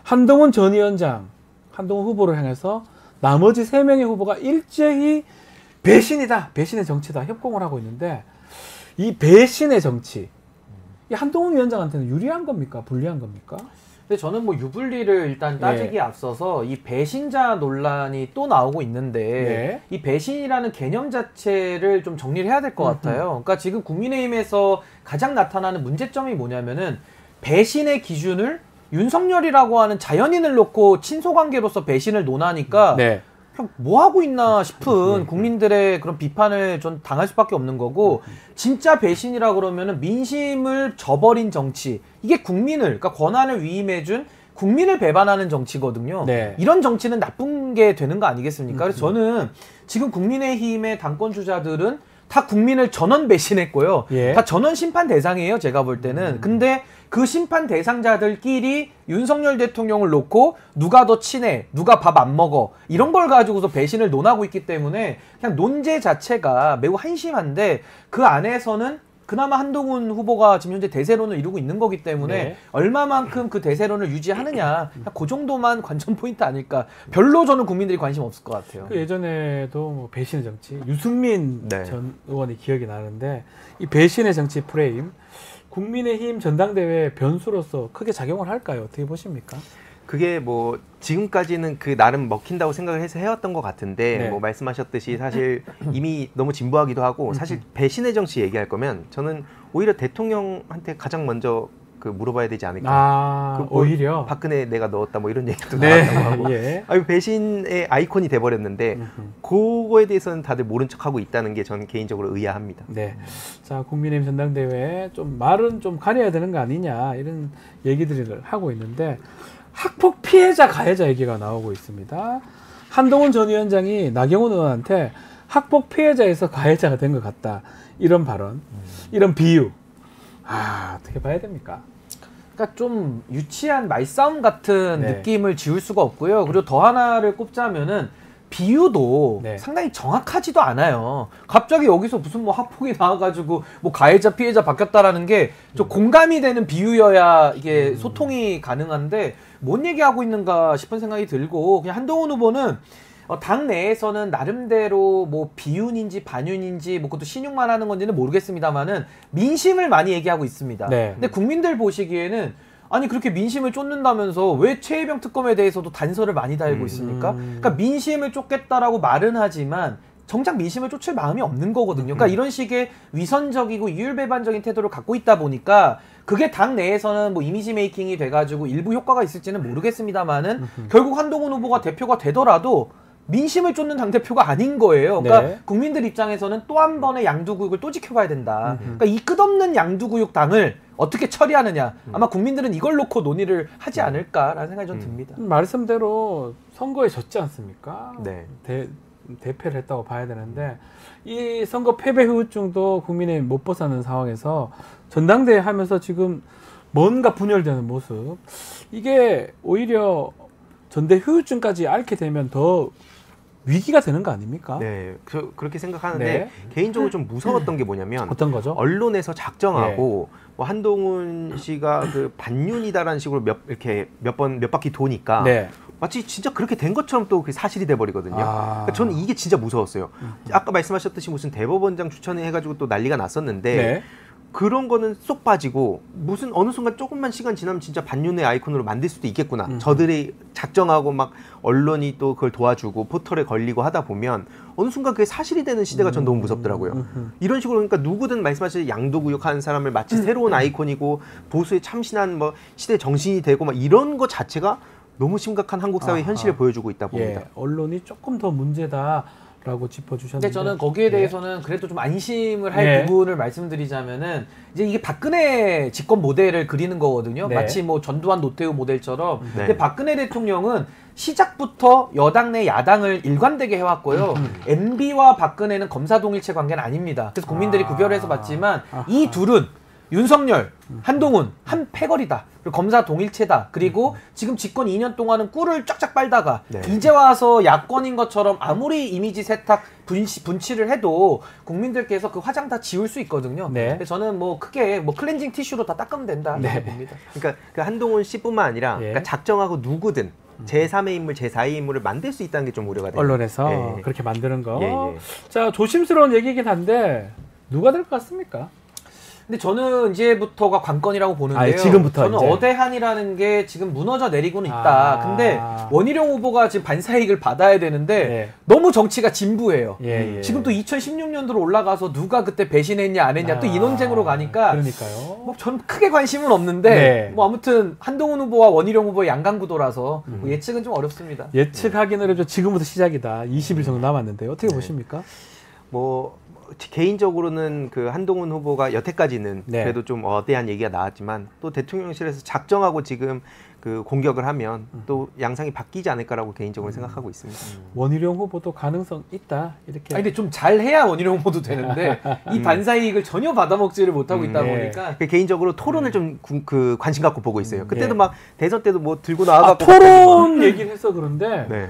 한동훈 전 위원장, 한동훈 후보를 향해서 나머지 3명의 후보가 일제히 배신이다, 배신의 정치다 협공을 하고 있는데 이 배신의 정치, 이 한동훈 위원장한테는 유리한 겁니까? 불리한 겁니까? 근데 저는 뭐 유불리를 일단 따지기에 앞서서 이 배신자 논란이 또 나오고 있는데 이 배신이라는 개념 자체를 좀 정리를 해야 될 것 같아요. 그러니까 지금 국민의힘에서 가장 나타나는 문제점이 뭐냐면은 배신의 기준을 윤석열이라고 하는 자연인을 놓고 친소관계로서 배신을 논하니까 그냥 뭐 하고 있나 싶은 국민들의 그런 비판을 좀 당할 수밖에 없는 거고 진짜 배신이라 그러면은 민심을 저버린 정치 이게 국민을 그러니까 권한을 위임해준 국민을 배반하는 정치거든요. 이런 정치는 나쁜 게 되는 거 아니겠습니까? 그래서 저는 지금 국민의힘의 당권 주자들은 다 국민을 전원 배신했고요. 다 전원 심판 대상이에요. 제가 볼 때는. 근데 그 심판 대상자들끼리 윤석열 대통령을 놓고 누가 더 친해, 누가 밥 안 먹어 이런 걸 가지고서 배신을 논하고 있기 때문에 그냥 논제 자체가 매우 한심한데 그 안에서는 그나마 한동훈 후보가 지금 현재 대세론을 이루고 있는 거기 때문에 얼마만큼 그 대세론을 유지하느냐 그 정도만 관전 포인트 아닐까. 별로 저는 국민들이 관심 없을 것 같아요. 그 예전에도 뭐 배신의 정치 유승민 전 의원이 기억이 나는데 이 배신의 정치 프레임 국민의힘 전당대회 변수로서 크게 작용을 할까요? 어떻게 보십니까? 그게 뭐 지금까지는 그 나름 먹힌다고 생각을 해서 해왔던 것 같은데 뭐 말씀하셨듯이 사실 이미 너무 진부하기도 하고 사실 배신의 정치 얘기할 거면 저는 오히려 대통령한테 가장 먼저 그 물어봐야 되지 않을까. 오히려 박근혜 내가 넣었다 뭐 이런 얘기도 나왔다고 하고 배신의 아이콘이 돼버렸는데 그거에 대해서는 다들 모른 척하고 있다는 게 저는 개인적으로 의아합니다. 네, 자 국민의힘 전당대회 좀 말은 좀 가려야 되는 거 아니냐 이런 얘기들을 하고 있는데 학폭 피해자 가해자 얘기가 나오고 있습니다. 한동훈 전 위원장이 나경원 의원한테 학폭 피해자에서 가해자가 된 것 같다 이런 발언, 이런 비유. 어떻게 봐야 됩니까? 그러니까 좀 유치한 말싸움 같은 느낌을 지울 수가 없고요. 그리고 더 하나를 꼽자면은 비유도 상당히 정확하지도 않아요. 갑자기 여기서 무슨 뭐 학폭이 나와가지고 뭐 가해자 피해자 바뀌었다라는 게 좀 공감이 되는 비유여야 이게 소통이 가능한데 뭔 얘기하고 있는가 싶은 생각이 들고 그냥 한동훈 후보는 당 내에서는 나름대로 뭐 비윤인지 반윤인지 뭐 그것도 신용만 하는 건지는 모르겠습니다만은 민심을 많이 얘기하고 있습니다. 근데 국민들 보시기에는 아니 그렇게 민심을 쫓는다면서 왜 최혜병 특검에 대해서도 단서를 많이 달고 있습니까? 그러니까 민심을 쫓겠다라고 말은 하지만 정작 민심을 쫓을 마음이 없는 거거든요. 그러니까 이런 식의 위선적이고 이율배반적인 태도를 갖고 있다 보니까 그게 당 내에서는 뭐 이미지 메이킹이 돼가지고 일부 효과가 있을지는 모르겠습니다만은 결국 한동훈 후보가 대표가 되더라도 민심을 쫓는 당대표가 아닌 거예요. 그러니까 국민들 입장에서는 또 한 번의 양두구육을 또 지켜봐야 된다. 그러니까 이 끝없는 양두구육 당을 어떻게 처리하느냐. 아마 국민들은 이걸 놓고 논의를 하지 않을까라는 생각이 좀 듭니다. 말씀대로 선거에 졌지 않습니까? 대패를 했다고 봐야 되는데 이 선거 패배 후유증도 국민의힘 못 벗어나는 상황에서 전당대회 하면서 지금 뭔가 분열되는 모습. 이게 오히려 전대 후유증까지 앓게 되면 더 위기가 되는 거 아닙니까? 네, 그렇게 생각하는데 개인적으로 좀 무서웠던 게 뭐냐면 어떤 거죠? 언론에서 작정하고 뭐 한동훈 씨가 그 반윤이다라는 식으로 몇 바퀴 도니까 마치 진짜 그렇게 된 것처럼 또 그 사실이 돼버리거든요. 그러니까 저는 이게 진짜 무서웠어요. 아까 말씀하셨듯이 무슨 대법원장 추천해 가지고 또 난리가 났었는데 그런 거는 쏙 빠지고 무슨 어느 순간 조금만 시간 지나면 진짜 반윤의 아이콘으로 만들 수도 있겠구나. 저들이 작정하고 막 언론이 또 그걸 도와주고 포털에 걸리고 하다 보면 어느 순간 그게 사실이 되는 시대가 전 너무 무섭더라고요. 이런 식으로 그러니까 누구든 말씀하신 양도구역하는 사람을 마치 새로운 아이콘이고 보수에 참신한 뭐 시대 정신이 되고 막 이런 거 자체가 너무 심각한 한국 사회의 현실을 보여주고 있다 봅니다. 예, 언론이 조금 더 문제다. 라고 짚어주셨는데 근데 저는 거기에 대해서는 그래도 좀 안심을 할 부분을 말씀드리자면은 이제 이게 박근혜 집권 모델을 그리는 거거든요. 마치 뭐 전두환 노태우 모델처럼. 근데 박근혜 대통령은 시작부터 여당 내 야당을 일관되게 해왔고요. MB와 박근혜는 검사 동일체 관계는 아닙니다. 그래서 국민들이 구별해서 봤지만 이 둘은 윤석열, 한동훈, 한 패거리다. 그리고 검사 동일체다. 그리고 지금 집권 2년 동안은 꿀을 쫙쫙 빨다가 이제 와서 야권인 것처럼 아무리 이미지 세탁, 분치를 해도 국민들께서 그 화장 다 지울 수 있거든요. 그래서 저는 뭐 크게 뭐 클렌징 티슈로 다 닦으면 된다. 봅니다. 그러니까 그 한동훈 씨뿐만 아니라 그러니까 작정하고 누구든 제3의 인물, 제4의 인물을 만들 수 있다는 게 좀 우려가 돼요. 언론에서 그렇게 만드는 거. 자, 조심스러운 얘기긴 한데 누가 될 것 같습니까? 근데 저는 이제부터가 관건이라고 보는데요. 지금부터 저는 이제. 어대한이라는 게 지금 무너져 내리고는 있다. 근데 원희룡 후보가 지금 반사이익을 받아야 되는데 너무 정치가 진부해요. 지금 또 2016년도로 올라가서 누가 그때 배신했냐 안 했냐 또 이 논쟁으로 가니까 그러니까요. 뭐 저는 크게 관심은 없는데 뭐 아무튼 한동훈 후보와 원희룡 후보의 양강구도라서 뭐 예측은 좀 어렵습니다. 예측하기는 어렵죠. 지금부터 시작이다. 20일 정도 남았는데 어떻게 보십니까? 뭐 개인적으로는 그 한동훈 후보가 여태까지는 그래도 좀 어대한 얘기가 나왔지만 또 대통령실에서 작정하고 지금 그 공격을 하면 또 양상이 바뀌지 않을까라고 개인적으로 생각하고 있습니다. 원희룡 후보도 가능성 있다 이렇게. 근데 좀 잘해야 원희룡 후보도 되는데 이 반사이익을 전혀 받아먹지를 못하고 있다 보니까 개인적으로 토론을 좀 그 관심 갖고 보고 있어요. 그때도 막 대선 때도 뭐 들고 나와갖고 토론 얘기를 해서 그런데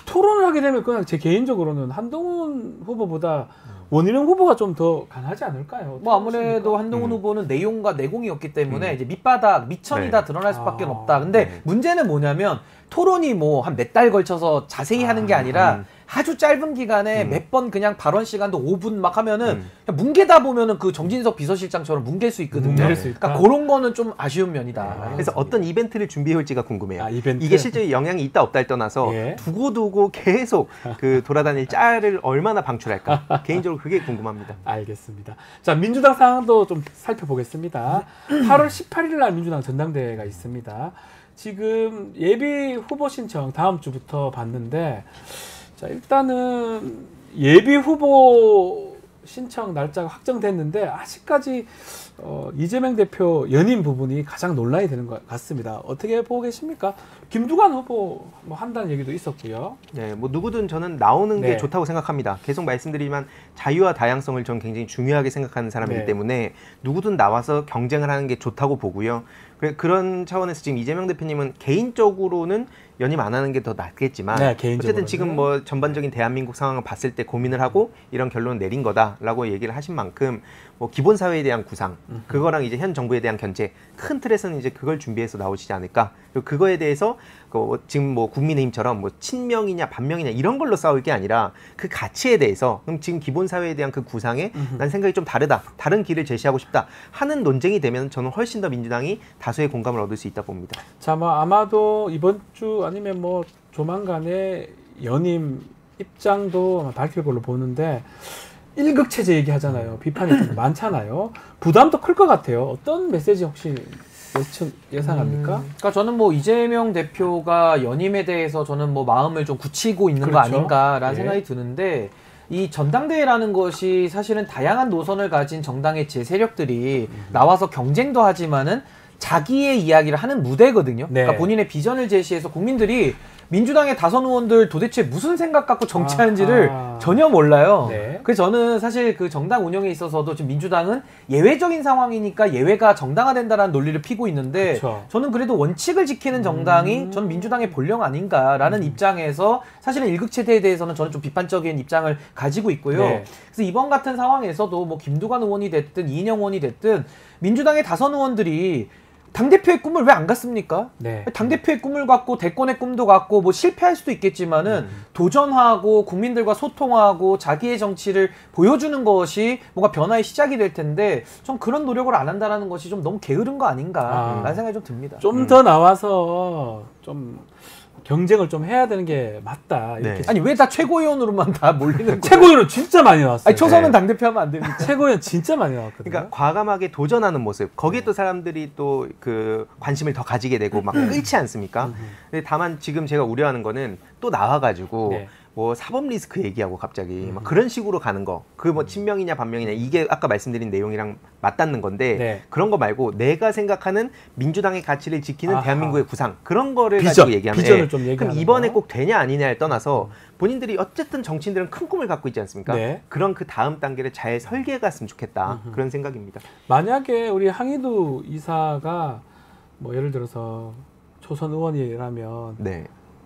토론을 하게 되면 그냥 제 개인적으로는 한동훈 후보보다 원희룡 후보가 좀 더 강하지 않을까요? 뭐 아무래도 한동훈 후보는 내용과 내공이었기 때문에 이제 밑바닥, 밑천이 다 드러날 수밖에 없다. 근데 문제는 뭐냐면 토론이 뭐 한 몇 달 걸쳐서 자세히 하는 게 아니라 아주 짧은 기간에 몇 번 그냥 발언 시간도 5분 막 하면은 그냥 뭉개다 보면은 그 정진석 비서실장처럼 뭉갤 수 있거든요. 그러니까 그런 거는 좀 아쉬운 면이다. 그래서 어떤 이벤트를 준비해 올지가 궁금해요. 이벤트? 이게 실제 영향이 있다 없다를 떠나서 두고두고 계속 그 돌아다닐 짤을 얼마나 방출할까. 개인적으로 그게 궁금합니다. 알겠습니다. 자, 민주당 상황도 좀 살펴보겠습니다. 8월 18일 날 민주당 전당대회가 있습니다. 지금 예비 후보 신청 다음 주부터 받는데 자, 일단은 예비 후보 신청 날짜가 확정됐는데 아직까지 이재명 대표 연임 부분이 가장 논란이 되는 것 같습니다. 어떻게 보고 계십니까? 김두관 후보 뭐 한다는 얘기도 있었고요. 네, 뭐 누구든 저는 나오는 게 좋다고 생각합니다. 계속 말씀드리지만 자유와 다양성을 저는 굉장히 중요하게 생각하는 사람이기 때문에 누구든 나와서 경쟁을 하는 게 좋다고 보고요. 그런 차원에서 지금 이재명 대표님은 개인적으로는 연임 안 하는 게 더 낫겠지만 어쨌든 지금 뭐 전반적인 대한민국 상황을 봤을 때 고민을 하고 이런 결론을 내린 거다라고 얘기를 하신 만큼 뭐 기본 사회에 대한 구상 그거랑 이제 현 정부에 대한 견제 큰 틀에서는 이제 그걸 준비해서 나오시지 않을까. 그리고 그거에 대해서 지금 뭐 국민의힘처럼 뭐 친명이냐 반명이냐 이런 걸로 싸울 게 아니라 그 가치에 대해서 그럼 지금 기본 사회에 대한 그 구상에 난 생각이 좀 다르다. 다른 길을 제시하고 싶다 하는 논쟁이 되면 저는 훨씬 더 민주당이 다수의 공감을 얻을 수 있다 봅니다. 자, 뭐 아마도 이번 주 아니면 뭐 조만간에 연임 입장도 밝힐 걸로 보는데 일극체제 얘기하잖아요. 비판이 좀 많잖아요. 부담도 클 것 같아요. 어떤 메시지 혹시 예상합니까? 그러니까 저는 뭐 이재명 대표가 연임에 대해서 저는 뭐 마음을 좀 굳히고 있는 거 아닌가라는 생각이 드는데 이 전당대회라는 것이 사실은 다양한 노선을 가진 정당의 제 세력들이 나와서 경쟁도 하지만은 자기의 이야기를 하는 무대거든요. 그러니까 본인의 비전을 제시해서 국민들이 민주당의 다선 의원들 도대체 무슨 생각 갖고 정치하는지를 전혀 몰라요. 그래서 저는 사실 그 정당 운영에 있어서도 지금 민주당은 예외적인 상황이니까 예외가 정당화된다라는 논리를 피고 있는데 저는 그래도 원칙을 지키는 정당이 저는 민주당의 본령 아닌가라는 입장에서 사실은 일극체제에 대해서는 저는 좀 비판적인 입장을 가지고 있고요. 그래서 이번 같은 상황에서도 뭐 김두관 의원이 됐든 이인영 의원이 됐든 민주당의 다선 의원들이 당대표의 꿈을 왜 안 갔습니까? 네. 당대표의 꿈을 갖고 대권의 꿈도 갖고 뭐 실패할 수도 있겠지만은 도전하고 국민들과 소통하고 자기의 정치를 보여주는 것이 뭔가 변화의 시작이 될 텐데 좀 그런 노력을 안 한다라는 것이 좀 너무 게으른 거 아닌가라는 생각이 좀 듭니다. 좀 더 나와서 좀 경쟁을 좀 해야 되는 게 맞다. 이렇게. 아니 왜 다 최고위원으로만 다 몰리는 거예요? 최고위원은 진짜 많이 나왔어요. 아니 초선은 당대표 하면 안 됩니까? 최고위원 진짜 많이 나왔거든요. 그러니까 과감하게 도전하는 모습, 거기에 또 사람들이 또 그 관심을 더 가지게 되고 막 끌지 않습니까? 근데 다만 지금 제가 우려하는 거는 또 나와가지고 뭐 사법 리스크 얘기하고 갑자기 막 그런 식으로 가는 거, 그 뭐 친명이냐 반명이냐 이게 아까 말씀드린 내용이랑 맞닿는 건데 그런 거 말고 내가 생각하는 민주당의 가치를 지키는 대한민국의 구상, 그런 거를 가지고 얘기하면 비전을 좀 얘기하는 그럼 이번에 꼭 되냐 아니냐를 떠나서 본인들이 어쨌든 정치인들은 큰 꿈을 갖고 있지 않습니까? 그런 그 다음 단계를 잘 설계해 갔으면 좋겠다. 그런 생각입니다. 만약에 우리 항의도 이사가 뭐 예를 들어서 초선 의원이라면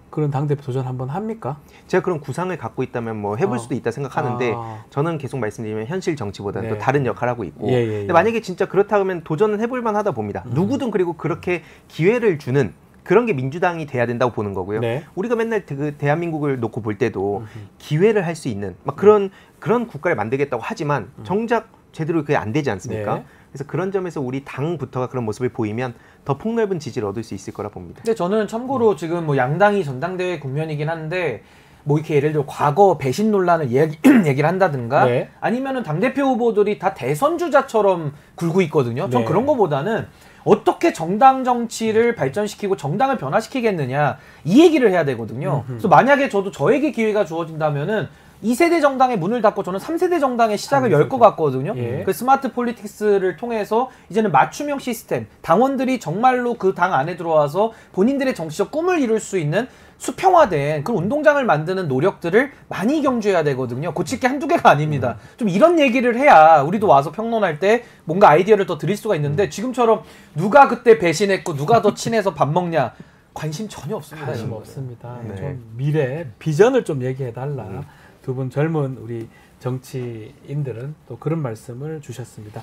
그런 당대표 도전 한번 합니까? 제가 그런 구상을 갖고 있다면 뭐 해볼 수도 있다 생각하는데 저는 계속 말씀드리면 현실 정치보다는 또 다른 역할을 하고 있고 근데 만약에 진짜 그렇다 하면 도전은 해볼 만하다 봅니다. 누구든 그리고 그렇게 기회를 주는 그런 게 민주당이 돼야 된다고 보는 거고요. 우리가 맨날 그 대한민국을 놓고 볼 때도 기회를 할 수 있는 막 그런 국가를 만들겠다고 하지만 정작 제대로 그게 안 되지 않습니까? 그래서 그런 점에서 우리 당부터가 그런 모습을 보이면 더 폭넓은 지지를 얻을 수 있을 거라 봅니다. 근데 저는 참고로 지금 뭐 양당이 전당대회 국면이긴 한데 뭐 이렇게 예를 들어 과거 배신 논란을 얘기를 한다든가 아니면은 당대표 후보들이 다 대선 주자처럼 굴고 있거든요. 전 그런 거보다는 어떻게 정당 정치를 발전시키고 정당을 변화시키겠느냐 이 얘기를 해야 되거든요. 그래서 만약에 저에게 기회가 주어진다면은 2세대 정당의 문을 닫고 저는 3세대 정당의 시작을 열 것 같거든요. 그 스마트 폴리틱스를 통해서 이제는 맞춤형 시스템, 당원들이 정말로 그 당 안에 들어와서 본인들의 정치적 꿈을 이룰 수 있는 수평화된 그런 운동장을 만드는 노력들을 많이 경주해야 되거든요. 고칠 게 한두 개가 아닙니다. 좀 이런 얘기를 해야 우리도 와서 평론할 때 뭔가 아이디어를 더 드릴 수가 있는데 지금처럼 누가 그때 배신했고 누가 더 친해서 밥 먹냐 관심 전혀 없습니다. 관심 없습니다. 좀 미래, 비전을 좀 얘기해달라. 두 분 젊은 우리 정치인들은 또 그런 말씀을 주셨습니다.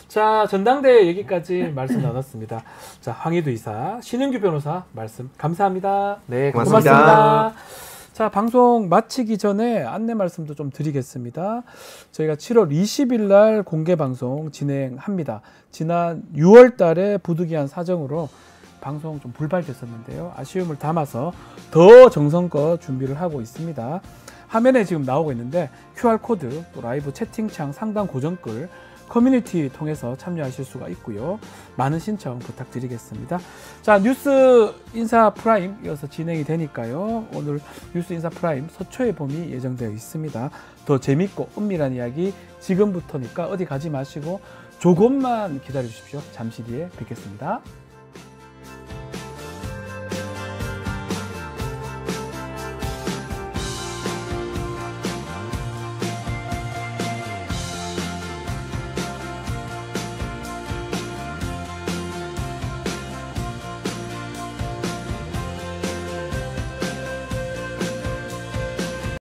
자, 전당대회 얘기까지 말씀 나눴습니다. 자, 황희두 이사, 신은규 변호사 말씀 감사합니다. 네, 고맙습니다. 자, 방송 마치기 전에 안내 말씀도 좀 드리겠습니다. 저희가 7월 20일 날 공개 방송 진행합니다. 지난 6월 달에 부득이한 사정으로 방송 좀 불발됐었는데요. 아쉬움을 담아서 더 정성껏 준비를 하고 있습니다. 화면에 지금 나오고 있는데 QR코드, 또 라이브 채팅창 상단 고정글, 커뮤니티 통해서 참여하실 수가 있고요. 많은 신청 부탁드리겠습니다. 자, 뉴스 인사 프라임 이어서 진행이 되니까요. 오늘 뉴스 인사 프라임 서초의 봄이 예정되어 있습니다. 더 재밌고 은밀한 이야기 지금부터니까 어디 가지 마시고 조금만 기다려 주십시오. 잠시 뒤에 뵙겠습니다.